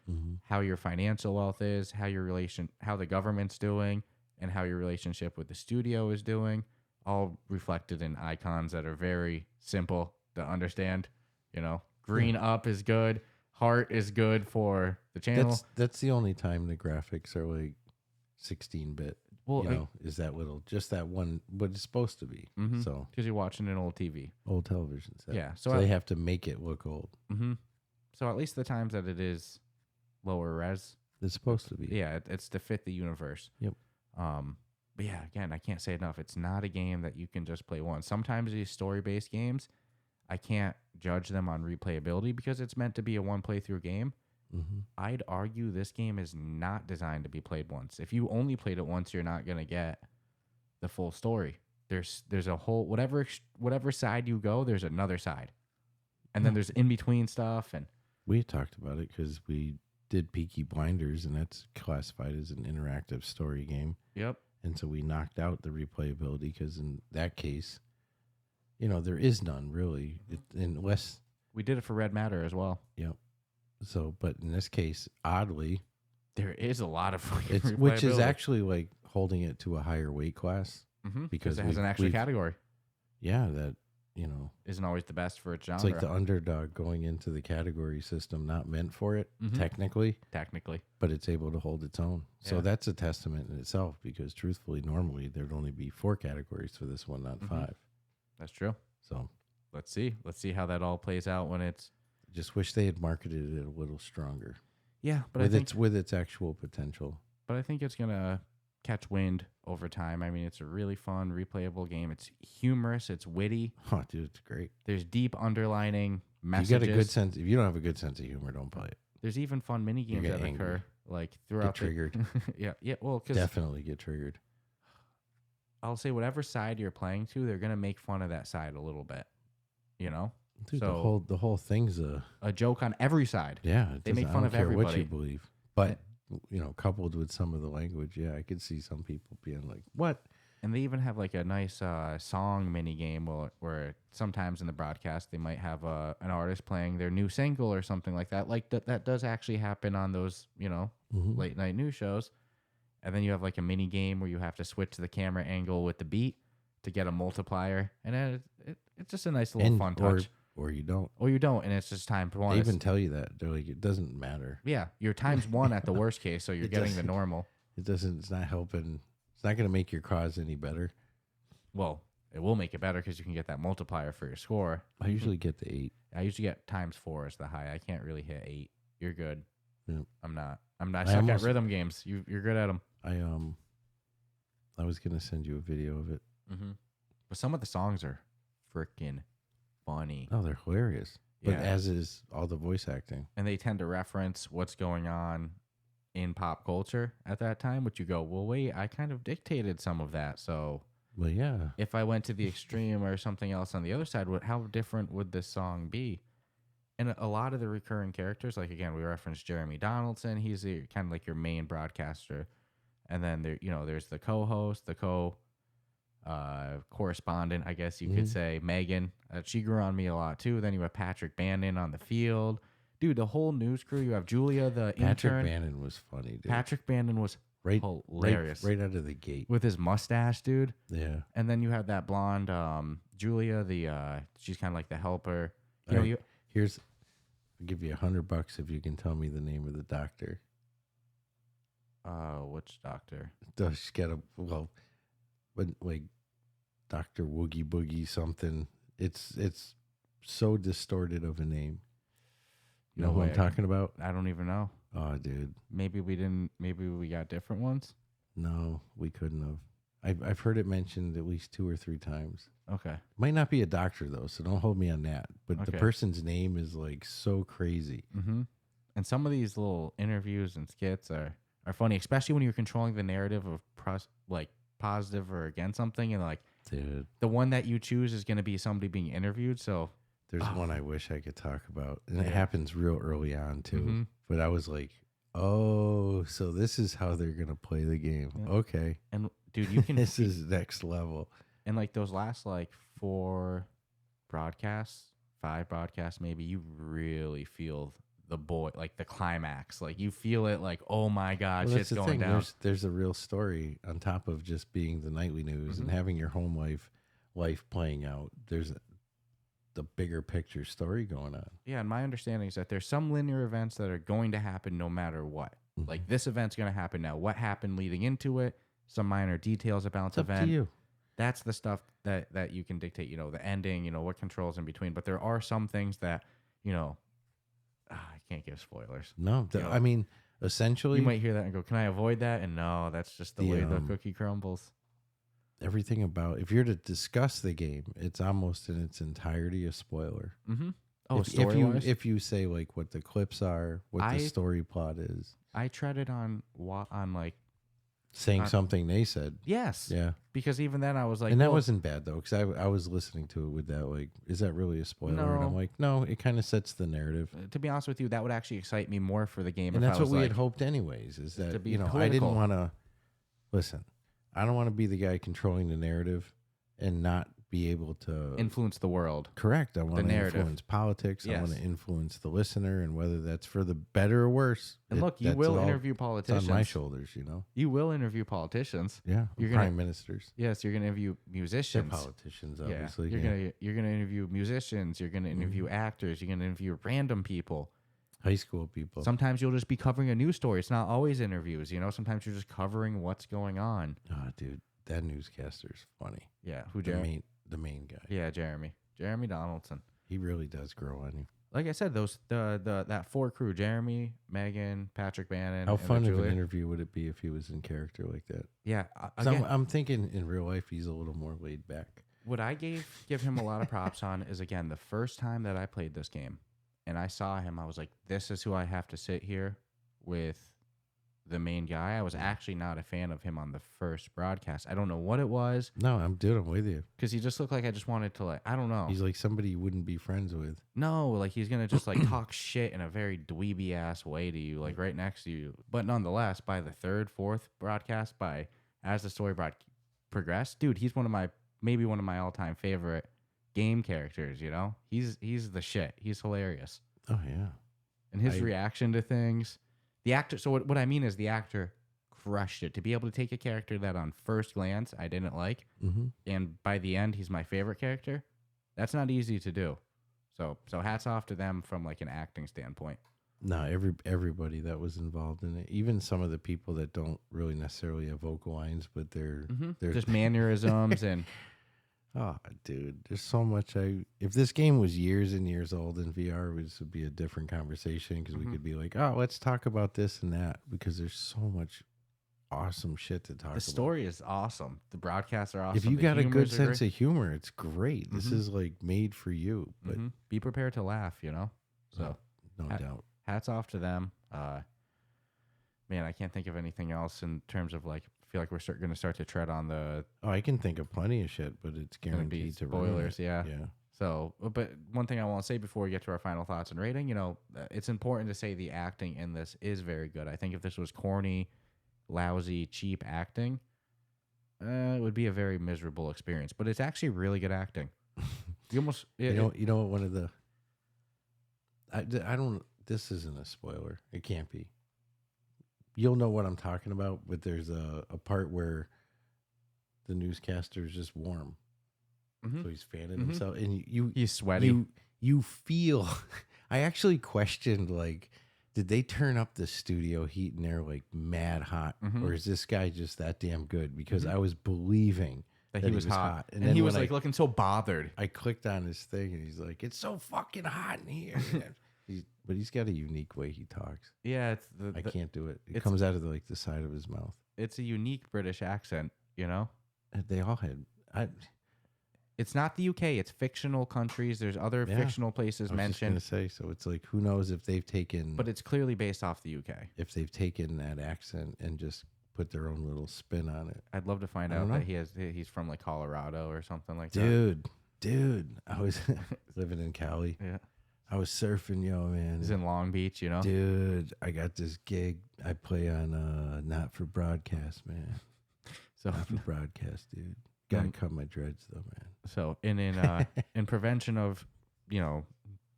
how your financial wealth is, how the government's doing, and how your relationship with the studio is doing, all reflected in icons that are very simple to understand. You know, green up is good. Heart is good for the channel. That's the only time the graphics are like 16-bit. Well, is that little, just that one, what it's supposed to be. So because you're watching an old TV, old television set. Yeah, so they have to make it look old. So at least the times that it is lower res, it's supposed to be. Yeah, it's to fit the universe. Yep. But yeah, again, I can't say enough. It's not a game that you can just play once. Sometimes these story-based games, I can't judge them on replayability because it's meant to be a one playthrough game. I'd argue this game is not designed to be played once. If you only played it once, you're not going to get the full story. There's a whole, whatever side you go, there's another side. And then there's in-between stuff. And we talked about it because we did Peaky Blinders, and that's classified as an interactive story game. Yep. And so we knocked out the replayability because in that case, you know, there is none really, unless we did it for Red Matter as well. Yep. So, but in this case, oddly, there is a lot of which is actually like, holding it to a higher weight class because it has an extra category. Yeah, that, you know, isn't always the best for its genre. It's like the underdog going into the category system, not meant for it, technically, but it's able to hold its own. So that's a testament in itself, because truthfully, normally there'd only be 4 categories for this one, not 5. That's true. So let's see how that all plays out when it's. Just wish they had marketed it a little stronger. Yeah, but with its actual potential. But I think it's gonna catch wind over time. I mean, it's a really fun, replayable game. It's humorous. It's witty. Oh, dude, it's great. There's deep underlining messages. You got a good sense. If you don't have a good sense of humor, don't play it. There's even fun mini games that occur like throughout. Get triggered. Yeah. Well, because definitely get triggered. I'll say whatever side you're playing to, they're gonna make fun of that side a little bit. You know. Dude, so the whole thing's a joke on every side. Yeah, they make fun of everybody. What you believe, but you know, coupled with some of the language, yeah, I could see some people being like, "What?" And they even have like a nice song mini game where sometimes in the broadcast they might have an artist playing their new single or something like that. Like that does actually happen on those, you know, late night news shows. And then you have like a mini game where you have to switch the camera angle with the beat to get a multiplier, and it's just a nice little fun touch. Or you don't. Or you don't, and it's just time one. They even tell you that. They're like, it doesn't matter. Yeah, you're times 1 at the worst case, so you're getting the normal. It doesn't. It's not helping. It's not going to make your cause any better. Well, it will make it better because you can get that multiplier for your score. I usually get the 8. I usually get times 4 as the high. I can't really hit 8. You're good. Yep. I'm not. I suck at rhythm games. You're good at them. I was going to send you a video of it. But some of the songs are freaking funny. Oh, they're hilarious. But as is all the voice acting. And they tend to reference what's going on in pop culture at that time, which you go, well, wait, I kind of dictated some of that. So well, yeah. If I went to the extreme or something else on the other side, how different would this song be? And a lot of the recurring characters, like again, we referenced Jeremy Donaldson. He's kind of like your main broadcaster. And then there's the co-host, the correspondent, I guess you could say, Megan. She grew on me a lot too. Then you have Patrick Bannon on the field. Dude, the whole news crew. You have Julia, the intern. Patrick Bannon was funny, dude. Patrick Bannon was hilarious. Right out of the gate. With his mustache, dude. Yeah. And then you have that blonde Julia, she's kind of like the helper. I'll give you $100 if you can tell me the name of the doctor. Which doctor? She's got but like Dr. Woogie Boogie something. It's so distorted of a name. You know who I'm talking about? I don't even know. Oh, dude. Maybe we got different ones. No, we couldn't have. I've heard it mentioned at least 2 or 3 times. Okay. Might not be a doctor though, so don't hold me on that. But the person's name is like so crazy. Mm-hmm. And some of these little interviews and skits are funny, especially when you're controlling the narrative of positive or against something, and like, dude, the one that you choose is going to be somebody being interviewed. So there's one I wish I could talk about, and it happens real early on too. But I was like, oh, so this is how they're gonna play the game. Yeah. Okay. And dude, you can this is next level. And like those last 4 broadcasts, 5 broadcasts maybe, you really feel the climax. Like you feel it like, oh my God, shit's going down. There's a real story on top of just being the nightly news and having your home life playing out. There's the bigger picture story going on. Yeah, and my understanding is that there's some linear events that are going to happen no matter what. Like this event's going to happen now. What happened leading into it? Some minor details about the event. Up to you. That's the stuff that you can dictate. The ending. What controls in between. But there are some things that I can't give spoilers. No, I mean, essentially, you might hear that and go, "Can I avoid that?" And no, that's just the way the cookie crumbles. Everything about, if you're to discuss the game, it's almost in its entirety a spoiler. Mm-hmm. Oh, if you say like what the clips are, what the story plot is. I treaded on like saying something they said. Yes. Yeah. Because even then I was like, and that wasn't bad though, because I was listening to it with that like, is that really a spoiler? No. And I'm like, no, it kind of sets the narrative. To be honest with you, that would actually excite me more for the game. And that's what we had hoped anyways. Is that I didn't want to listen. I don't want to be the guy controlling the narrative and not be able to influence the world. Correct. I want to narrative. influence politics. I want Yes. to influence the listener, and whether that's for the better or worse. And look, you will interview It's politicians. on my shoulders, you know. You will interview politicians. Yeah, You're prime ministers. Yes, you're gonna interview They're musicians. politicians, obviously. You're gonna interview musicians. You're gonna interview actors. You're gonna interview random people. High school people. Sometimes you'll just be covering a news story. It's not always interviews. You know, sometimes you're just covering what's going on. Oh, dude, that newscaster's funny. Yeah, The main guy. Yeah, Jeremy Donaldson. He really does grow on you. Like I said, that 4 crew: Jeremy, Megan, Patrick Bannon. How and fun of Julia. an interview would it be if he was in character like that? Yeah, 'Cause again, I'm thinking in real life he's a little more laid back. what I give him a lot of props on is, again, the first time that I played this game and I saw him, I was like, this is who I have to sit here with the main guy. I was actually not a fan of him on the first broadcast. I don't know what it was, No, I'm with you. because he just looked like I just wanted to, like, I don't know. He's like somebody you wouldn't be friends with. No, like he's gonna just like talk shit in a very dweeby ass way to you, like right next to you. But nonetheless, by the third, fourth broadcast, as the story progressed, dude, he's maybe one of my all time favorite game characters. You know, he's the shit. He's hilarious, Oh yeah. and his reaction to things. The actor. So what I mean is the actor crushed it to be able to take a character that on first glance I didn't like, and by the end he's my favorite character. That's not easy to do. So hats off to them from like an acting standpoint. No, everybody that was involved in it, even some of the people that don't really necessarily have vocal lines, but they're Just mannerisms and oh, dude, there's so much. If this game was years and years old in VR, this would be a different conversation because we could be like, oh, let's talk about this and that because there's so much awesome shit to talk about. the story is awesome. The broadcasts are awesome. If you The got a good humors are sense great. of humor, it's great. This is like made for you, but Be prepared to laugh, you know? So no doubt. hats off to them. Man, I can't think of anything else in terms of like, I feel like we're going to start to tread on the Oh, I can think of plenty of shit, but it's gonna be guaranteed to ruin spoilers. it. Yeah. Yeah. So, but one thing I want to say before we get to our final thoughts and rating, you know, it's important to say the acting in this is very good. I think if this was corny, lousy, cheap acting, it would be a very miserable experience. But it's actually really good acting. You almost, You know what? One of the I don't. This isn't a spoiler. It can't be. You'll know what I'm talking about, but there's a part where the newscaster is just warm, so he's fanning himself, and he's sweaty. You feel. I actually questioned, like, did they turn up the studio heat in there like mad hot, or is this guy just that damn good? Because I was believing that he was hot. And then he was when like looking so bothered. I clicked on his thing, and he's like, "It's so fucking hot in here." But he's got a unique way he talks. Yeah, it's I can't do it. It comes out of the side of his mouth. It's a unique British accent, you know? They all had. It's not the UK. It's fictional countries. There's other fictional places I was mentioned. just gonna say, so it's like, who knows if they've taken. But it's clearly based off the UK. If they've taken that accent and just put their own little spin on it. I'd love to find out that he's from like Colorado or something like that. Dude, I was living in Cali. Yeah. I was surfing, man. He's in Long Beach, you know? Dude, I got this gig. I play on Not For Broadcast, man. So Not For Broadcast, dude. Gotta cut my dreads, though, man. So in prevention of,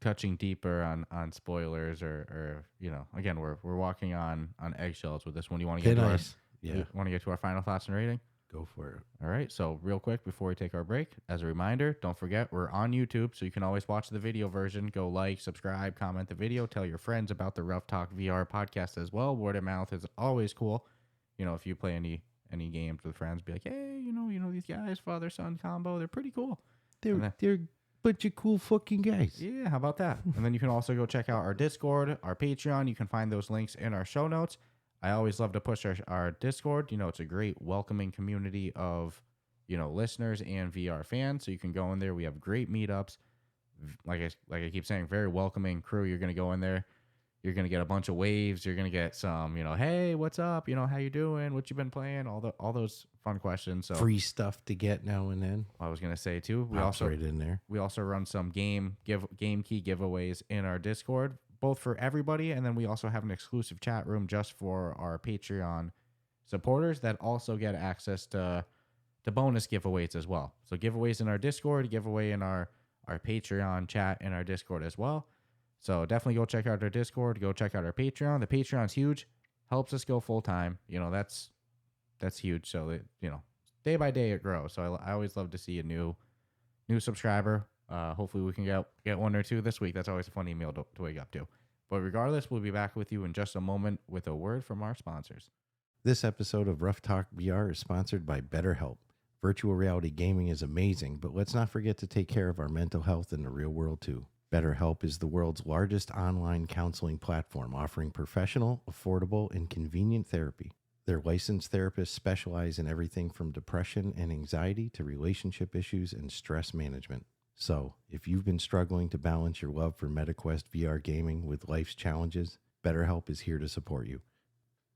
touching deeper on spoilers or again, we're walking on eggshells with this one. You want to get want to get to our final thoughts and rating? Go for it. All right. So real quick before we take our break, as a reminder, don't forget we're on YouTube, so you can always watch the video version. Go like, subscribe, comment the video, tell your friends about the Ruff Talk VR podcast as well. Word of mouth is always cool. If you play any games with friends, be like, hey, these guys, father son combo, they're pretty cool. They're a bunch of cool fucking guys. Yeah, how about that? And then you can also go check out our Discord, our Patreon. You can find those links in our show notes. I always love to push our Discord. It's a great welcoming community of, listeners and VR fans. So you can go in there. We have great meetups. Like I keep saying, very welcoming crew. You're going to go in there. You're going to get a bunch of waves. You're going to get some, hey, what's up? How you doing? What you been playing? All those fun questions. So free stuff to get now and then. I was going to say too. We also right in there. We also run some game key giveaways in our Discord, both for everybody, and then we also have an exclusive chat room just for our Patreon supporters that also get access to to bonus giveaways as well. So giveaways in our Discord, giveaway in our Patreon chat and our Discord as well. So definitely go check out our Discord, go check out our Patreon. The Patreon's huge, helps us go full time. That's huge. So that, day by day it grows. So I always love to see a new subscriber. Hopefully we can get one or two this week. That's always a fun email to wake up to. But regardless, we'll be back with you in just a moment with a word from our sponsors. This episode of Ruff Talk VR is sponsored by BetterHelp. Virtual reality gaming is amazing, but let's not forget to take care of our mental health in the real world too. BetterHelp is the world's largest online counseling platform, offering professional, affordable, and convenient therapy. Their licensed therapists specialize in everything from depression and anxiety to relationship issues and stress management. So, if you've been struggling to balance your love for Metaquest VR gaming with life's challenges, BetterHelp is here to support you.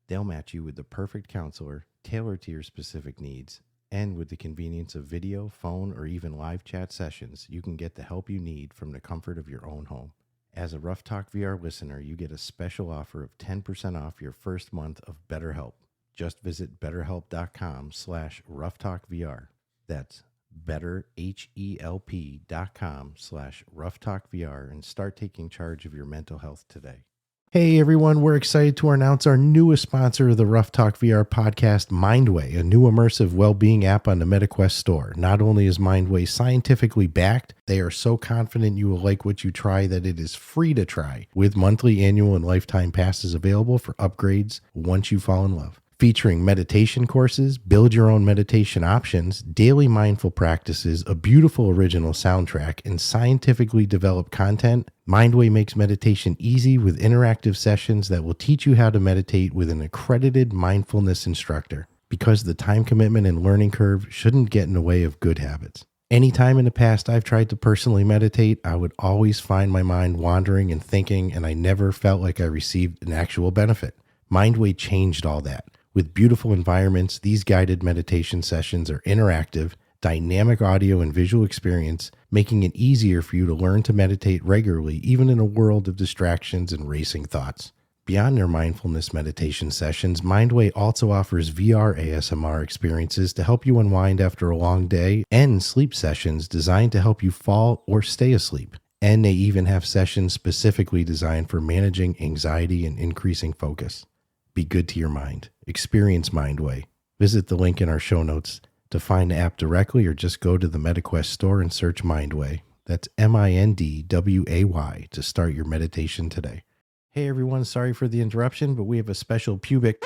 They'll match you with the perfect counselor, tailored to your specific needs, and with the convenience of video, phone, or even live chat sessions, you can get the help you need from the comfort of your own home. As a Ruff Talk VR listener, you get a special offer of 10% off your first month of BetterHelp. Just visit betterhelp.com/rufftalkvr. That's betterhelp.com/rufftalkvr and start taking charge of your mental health today. Hey everyone, we're excited to announce our newest sponsor of the Ruff Talk VR podcast, Mindway, a new immersive well-being app on the Metaquest store. Not only is Mindway scientifically backed, they are so confident you will like what you try that it is free to try, with monthly, annual, and lifetime passes available for upgrades once you fall in love. Featuring meditation courses, build your own meditation options, daily mindful practices, a beautiful original soundtrack, and scientifically developed content, Mindway makes meditation easy with interactive sessions that will teach you how to meditate with an accredited mindfulness instructor, because the time commitment and learning curve shouldn't get in the way of good habits. Anytime in the past I've tried to personally meditate, I would always find my mind wandering and thinking, and I never felt like I received an actual benefit. Mindway changed all that. With beautiful environments, these guided meditation sessions are interactive, dynamic audio and visual experience, making it easier for you to learn to meditate regularly, even in a world of distractions and racing thoughts. Beyond their mindfulness meditation sessions, Mindway also offers VR ASMR experiences to help you unwind after a long day, and sleep sessions designed to help you fall or stay asleep. And they even have sessions specifically designed for managing anxiety and increasing focus. Be good to your mind. Experience Mindway. Visit the link in our show notes to find the app directly, or just go to the Metaquest store and search Mindway. That's MINDWAY to start your meditation today. Hey everyone, sorry for the interruption, but we have a special public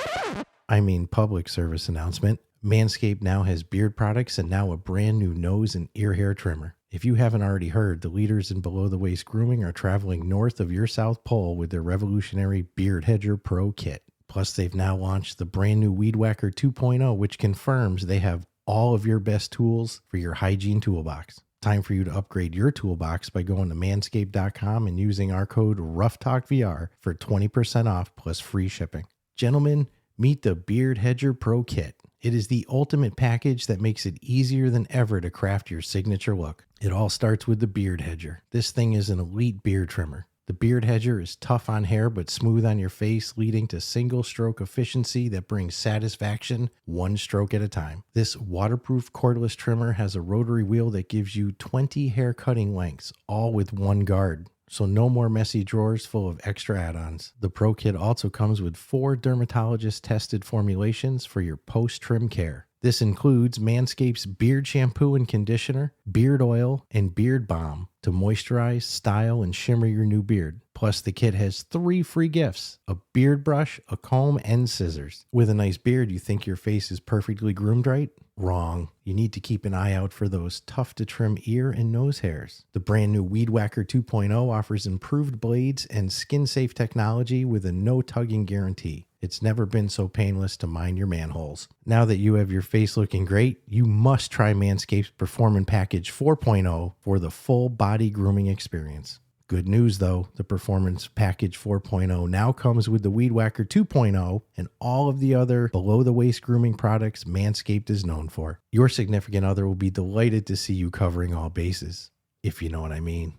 service announcement. Manscaped now has beard products and now a brand new nose and ear hair trimmer. If you haven't already heard, the leaders in below-the-waist grooming are traveling north of your South Pole with their revolutionary Beard Hedger Pro Kit. Plus, they've now launched the brand new Weed Whacker 2.0, which confirms they have all of your best tools for your hygiene toolbox. Time for you to upgrade your toolbox by going to manscaped.com and using our code RuffTalkVR for 20% off plus free shipping. Gentlemen, meet the Beard Hedger Pro Kit. It is the ultimate package that makes it easier than ever to craft your signature look. It all starts with the Beard Hedger. This thing is an elite beard trimmer. The Beard Hedger is tough on hair but smooth on your face, leading to single stroke efficiency that brings satisfaction one stroke at a time. This waterproof cordless trimmer has a rotary wheel that gives you 20 hair cutting lengths, all with one guard. So no more messy drawers full of extra add-ons. The Pro Kit also comes with 4 dermatologist-tested formulations for your post-trim care. This includes Manscaped's beard shampoo and conditioner, beard oil, and beard balm to moisturize, style, and shimmer your new beard. Plus, the kit has 3 free gifts: a beard brush, a comb, and scissors. With a nice beard, you think your face is perfectly groomed, right? Wrong. You need to keep an eye out for those tough-to-trim ear and nose hairs. The brand new Weed Whacker 2.0 offers improved blades and skin-safe technology with a no-tugging guarantee. It's never been so painless to mind your manholes. Now that you have your face looking great, you must try Manscaped's Performance Package 4.0 for the full body grooming experience. Good news though, the Performance Package 4.0 now comes with the Weed Whacker 2.0 and all of the other below-the-waist grooming products Manscaped is known for. Your significant other will be delighted to see you covering all bases, if you know what I mean.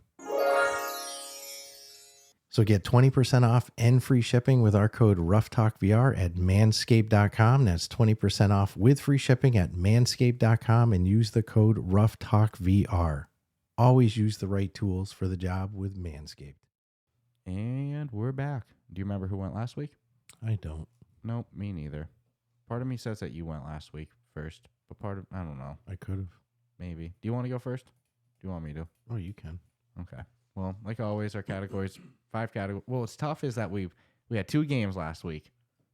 So get 20% off and free shipping with our code RuffTalkVR at manscaped.com. That's 20% off with free shipping at manscaped.com and use the code RuffTalkVR. Always use the right tools for the job with Manscaped. And we're back. Do you remember who went last week? I don't. Nope, me neither. Part of me says that you went last week first, but I don't know. I could have. Maybe. Do you want to go first? Do you want me to? Oh, you can. Okay. Well, like always, our categories, 5 categories. Well, what's tough is that we had 2 games last week,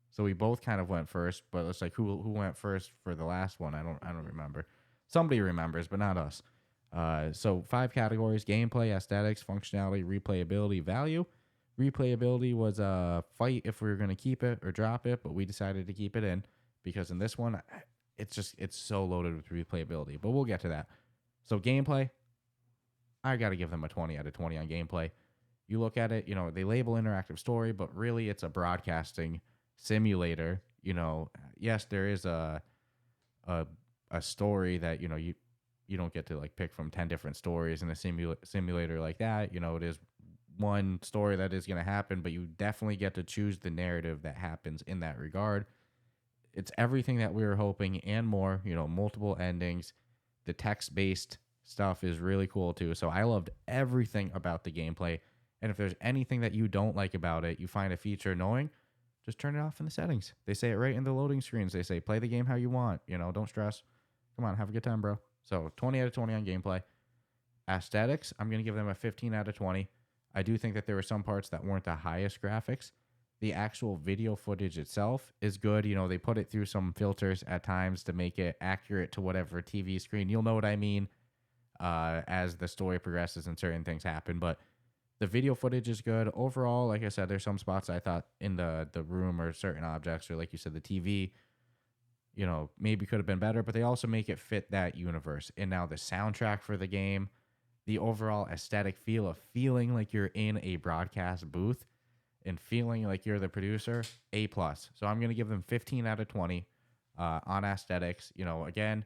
so we both kind of went first. But it's like who went first for the last one? I don't remember. Somebody remembers, but not us. So 5 categories: gameplay, aesthetics, functionality, replayability, value. Replayability was a fight if we were going to keep it or drop it, but we decided to keep it in because in this one, it's so loaded with replayability. But we'll get to that. So gameplay. I got to give them a 20 out of 20 on gameplay. You look at it, they label interactive story, but really it's a broadcasting simulator. Yes, there is a story that, you don't get to like pick from 10 different stories in a simulator like that. It is one story that is going to happen, but you definitely get to choose the narrative that happens in that regard. It's everything that we were hoping and more, multiple endings. The text-based stuff is really cool too. So I loved everything about the gameplay. And if there's anything that you don't like about it, you find a feature annoying, just turn it off in the settings. They say it right in the loading screens. They say, play the game how you want. Don't stress. Come on, have a good time, bro. So 20 out of 20 on gameplay. Aesthetics, I'm going to give them a 15 out of 20. I do think that there were some parts that weren't the highest graphics. The actual video footage itself is good. They put it through some filters at times to make it accurate to whatever TV screen. You'll know what I mean as the story progresses and certain things happen. But the video footage is good. Overall, like I said, there's some spots I thought in the room or certain objects, or like you said, the TV, maybe could have been better. But they also make it fit that universe. And now the soundtrack for the game, the overall aesthetic feel of feeling like you're in a broadcast booth and feeling like you're the producer, A+. So I'm going to give them 15 out of 20 on aesthetics. Again,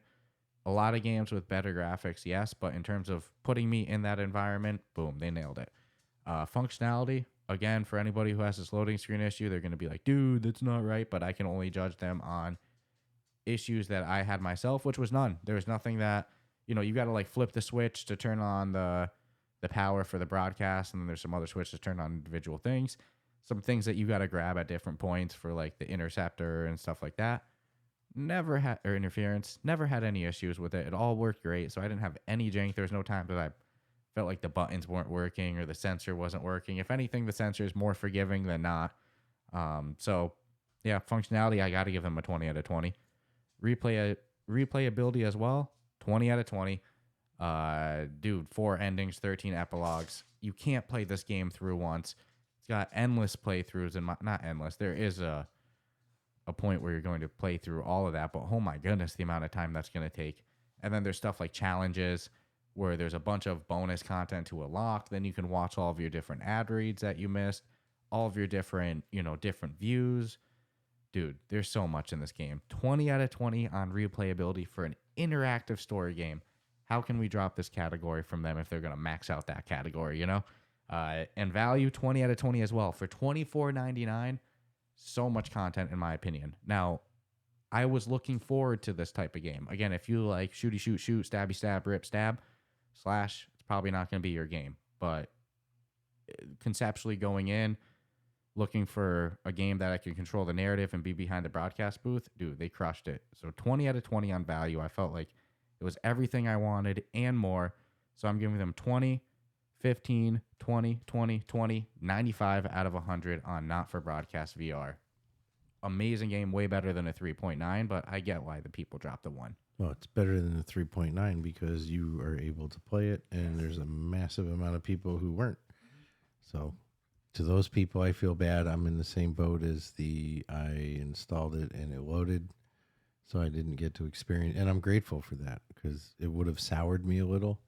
a lot of games with better graphics, yes, but in terms of putting me in that environment, boom, they nailed it. Functionality, again, for anybody who has this loading screen issue, they're going to be like, dude, that's not right, but I can only judge them on issues that I had myself, which was none. There was nothing that, you got to like flip the switch to turn on the power for the broadcast, and then there's some other switches to turn on individual things. Some things that you got to grab at different points for like the interceptor and stuff like that. Never had, or interference, never had any issues with it. It all worked great. So I didn't have any jank. There was no time that I felt like the buttons weren't working or the sensor wasn't working. If anything, the sensor is more forgiving than not. So yeah, functionality, I got to give them a 20 out of 20. Replayability as well, 20 out of 20. Dude, 4 endings, 13 epilogues. You can't play this game through once. It's got endless playthroughs, and not endless. There is a point where you're going to play through all of that, but oh my goodness, the amount of time that's going to take. And then there's stuff like challenges where there's a bunch of bonus content to unlock. Then you can watch all of your different ad reads that you missed, all of your different views. Dude, there's so much in this game. 20 out of 20 on replayability for an interactive story game. How can we drop this category from them if they're going to max out that category, And value, 20 out of 20 as well. For $24.99, so much content in my opinion. Now, I was looking forward to this type of game. Again, if you like shooty shoot shoot, stabby stab, rip stab, slash, it's probably not going to be your game. But conceptually going in, looking for a game that I can control the narrative and be behind the broadcast booth, dude, they crushed it. So 20 out of 20 on value. I felt like it was everything I wanted and more. So I'm giving them 20, 15, 20, 20, 20, 95 out of 100 on Not For Broadcast VR. Amazing game, way better than a 3.9, but I get why the people dropped the 1. Well, it's better than the 3.9 because you are able to play it, and there's a massive amount of people who weren't. So to those people, I feel bad. I'm in the same boat as I installed it and it loaded, so I didn't get to experience. And I'm grateful for that because it would have soured me a little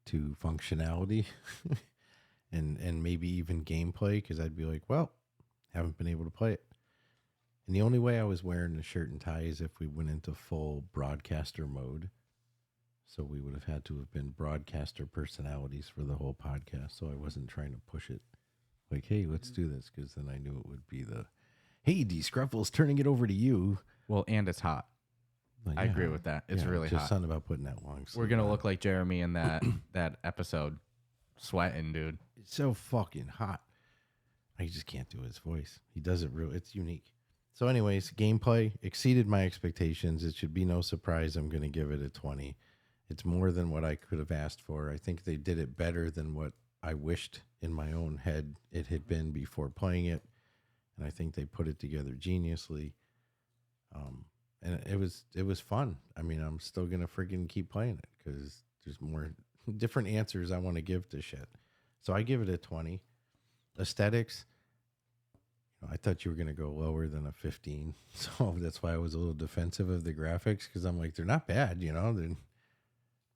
to functionality and maybe even gameplay, because I'd be like, well, haven't been able to play it. And the only way I was wearing a shirt and tie is if we went into full broadcaster mode. So we would have had to have been broadcaster personalities for the whole podcast. So I wasn't trying to push it Like, hey, let's do this, because then I knew it would be the, hey, D Scruffles, turning it over to you. Well, and it's hot. Like, I agree with that. It's really just hot. something about putting that long sleeve We're gonna on. look like Jeremy in that episode, sweating, dude. It's so fucking hot. I just can't do his voice. He does it real. It's unique. So, anyways, gameplay exceeded my expectations. It should be no surprise I'm going to give it a 20. It's more than what I could have asked for. I think they did it better than what I wished in my own head it had been before playing it. And I think they put it together geniusly. And it was fun. I mean, I'm still going to freaking keep playing it because there's more different answers I want to give to shit. So I give it a 20. Aesthetics, I thought you were going to go lower than a 15. So that's why I was a little defensive of the graphics, because I'm like, they're not bad, They're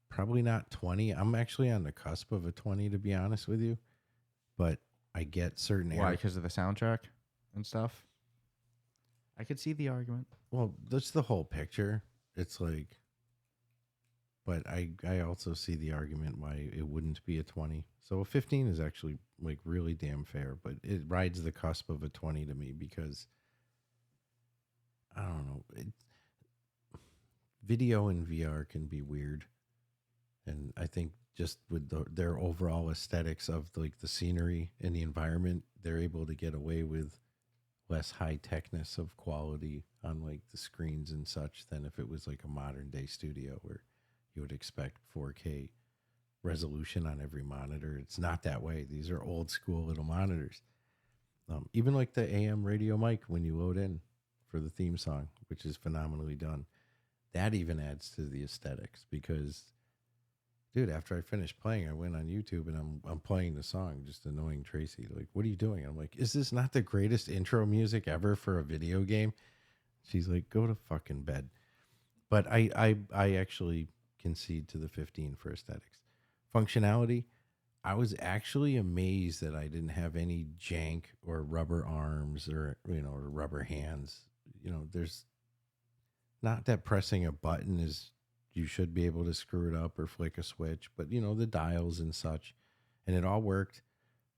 probably not 20. I'm actually on the cusp of a 20, to be honest with you. But I get certain Why? Because of the soundtrack and stuff? I could see the argument. Well, that's the whole picture. It's like, but I also see the argument why it wouldn't be a 20. So a 15 is actually like really damn fair, but it rides the cusp of a 20 to me because I don't know. Video and VR can be weird. And I think just with their overall aesthetics of like the scenery and the environment, they're able to get away with less high techness of quality on like the screens and such than if it was like a modern day studio where you would expect 4K resolution on every monitor. It's not that way. These are old school little monitors. Even like the AM radio mic when you load in for the theme song, which is phenomenally done. That even adds to the aesthetics because, dude, after I finished playing, I went on YouTube and I'm playing the song, just annoying Tracy. Like, what are you doing? I'm like, is this not the greatest intro music ever for a video game? She's like, go to fucking bed. But I actually concede to the 15 for aesthetics. Functionality, I was actually amazed that I didn't have any jank or rubber arms or or rubber hands. There's not that pressing a button is you should be able to screw it up or flick a switch, but the dials and such, and it all worked.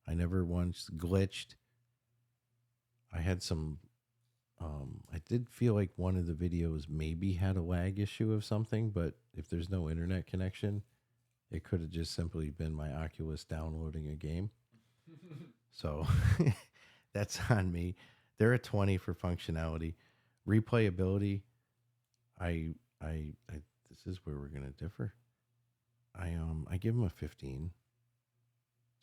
I never once glitched. I had some I did feel like one of the videos maybe had a lag issue of something, but if there's no internet connection, it could have just simply been my Oculus downloading a game. So that's on me. They're at 20 for functionality. Replayability, I this is where we're going to differ. I give them a 15.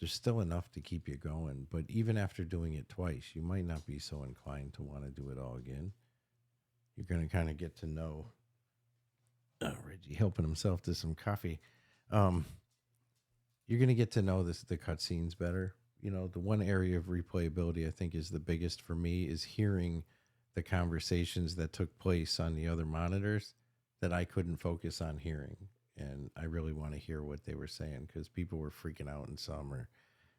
There's still enough to keep you going, but even after doing it twice, you might not be so inclined to want to do it all again. You're going to kind of get to know Reggie helping himself to some coffee. You're going to get to know the cutscenes better. The one area of replayability I think is the biggest for me is hearing the conversations that took place on the other monitors that I couldn't focus on hearing. And I really want to hear what they were saying because people were freaking out in some, or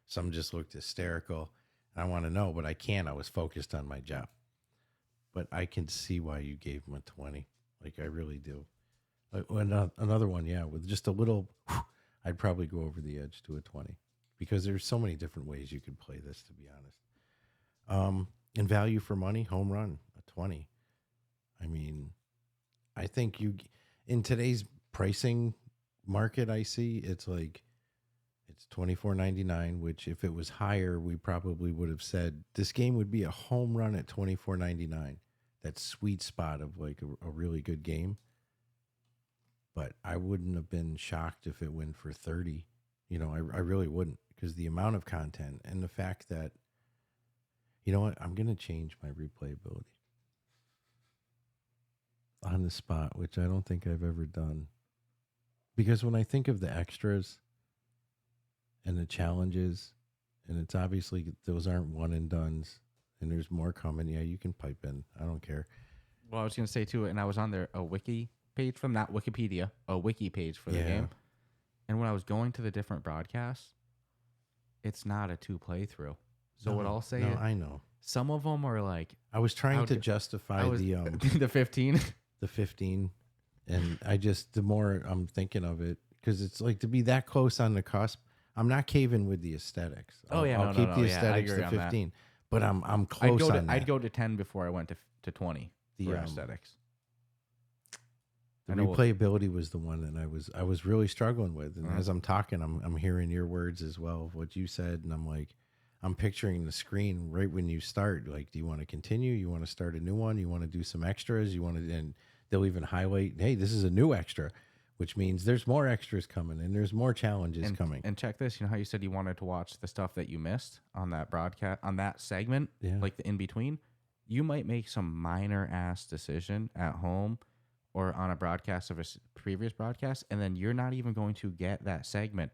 some just looked hysterical. I want to know, but I can't. I was focused on my job. But I can see why you gave them a 20. Like, I really do. Another one, yeah, with just a little, I'd probably go over the edge to a 20 because there's so many different ways you could play this, to be honest. In value for money, home run, a 20. I mean, I think in today's pricing market, I see it's like it's $24.99, which if it was higher, we probably would have said this game would be a home run at $24.99. That sweet spot of like a really good game. But I wouldn't have been shocked if it went for 30. I really wouldn't, because the amount of content and the fact that, you know what, I'm going to change my replayability on the spot, which I don't think I've ever done. Because when I think of the extras and the challenges, and it's obviously those aren't one and dones, and there's more coming. Yeah, you can pipe in. I don't care. Well, I was going to say too, and I was on there, a wiki page from, not Wikipedia, a wiki page for the game. And when I was going to the different broadcasts, it's not a 2 playthrough. So what I'll say is, I know. Some of them are like, I was trying to justify the 15. The 15. And the more I'm thinking of it, because it's like to be that close on the cusp, I'm not caving with the aesthetics. Oh, yeah, I'll no, keep no, the no. Yeah, I aesthetics agree to on that. 15, but I'm close on that. I'd go to 10 before I went to 20 for aesthetics. The replayability was the one that I was really struggling with. And as I'm talking, I'm hearing your words as well of what you said, and I'm like, I'm picturing the screen right when you start. Like, do you want to continue? You want to start a new one? You want to do some extras? You want to, and they'll even highlight, hey, this is a new extra, which means there's more extras coming and there's more challenges coming. And check this, you know how you said you wanted to watch the stuff that you missed on that broadcast, on that segment, like the in between? You might make some minor ass decision at home or on a broadcast of a previous broadcast, and then you're not even going to get that segment.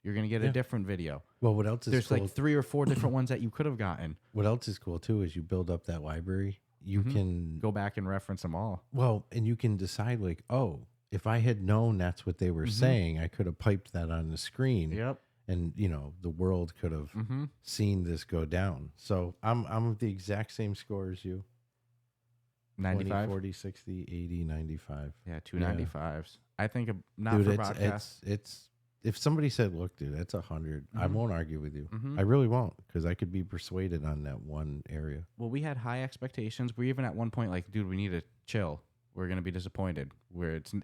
You're going to get a different video. Well, what else is There's cool? like 3 or 4 different ones that you could have gotten. What else is cool too is you build up that library. You can go back and reference them all. Well, and you can decide like, oh, if I had known that's what they were saying, I could have piped that on the screen. Yep. And the world could have seen this go down. So I'm the exact same score as you. 95, 20, 40, 60, 80, 95. Yeah, 295s. Yeah. I think not dude, for broadcast. It's if somebody said, "Look, dude, that's 100," I won't argue with you. I really won't, because I could be persuaded on that one area. Well, we had high expectations. We're even at one point like, dude, we need to chill. We're gonna be disappointed.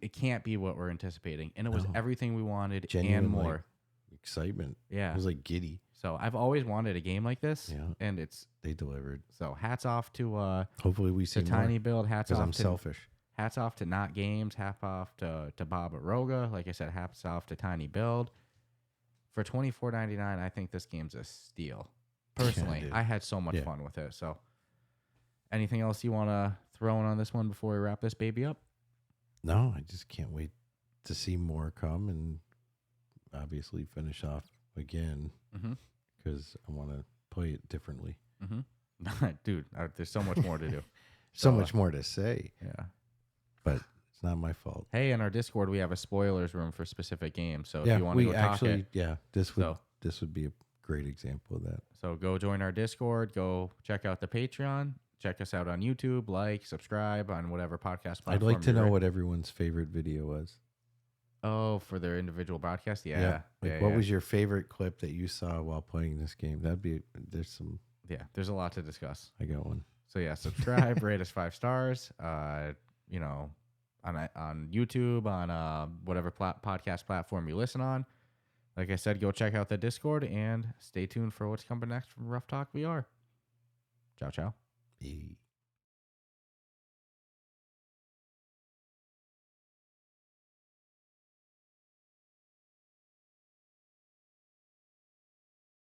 It can't be what we're anticipating, and it was everything we wanted and more. Like, excitement. Yeah, it was like giddy. So I've always wanted a game like this, and they delivered. So hats off to hopefully we see Tiny Build. Hats off. I'm selfish. Hats off to Not Games. Hats off to Bob Aroga. Like I said, hats off to Tiny Build. For $24.99, I think this game's a steal. Personally, I had so much fun with it. So, anything else you want to throw in on this one before we wrap this baby up? No, I just can't wait to see more come and obviously finish off again because I want to play it differently. Dude, there's so much more to do. So much more to say. Yeah. But it's not my fault. Hey, in our Discord, we have a spoilers room for specific games. So if you want to go talk it. Yeah, this would be a great example of that. So go join our Discord. Go check out the Patreon. Check us out on YouTube. Like, subscribe on whatever podcast platform. I'd like to know what everyone's favorite video was. Oh, for their individual broadcast? Yeah. What was your favorite clip that you saw while playing this game? There's a lot to discuss. I got one. So yeah, subscribe, rate us 5 stars. On YouTube, on whatever podcast platform you listen on. Like I said, go check out the Discord and stay tuned for what's coming next from Ruff Talk VR. Ciao, ciao. Hey.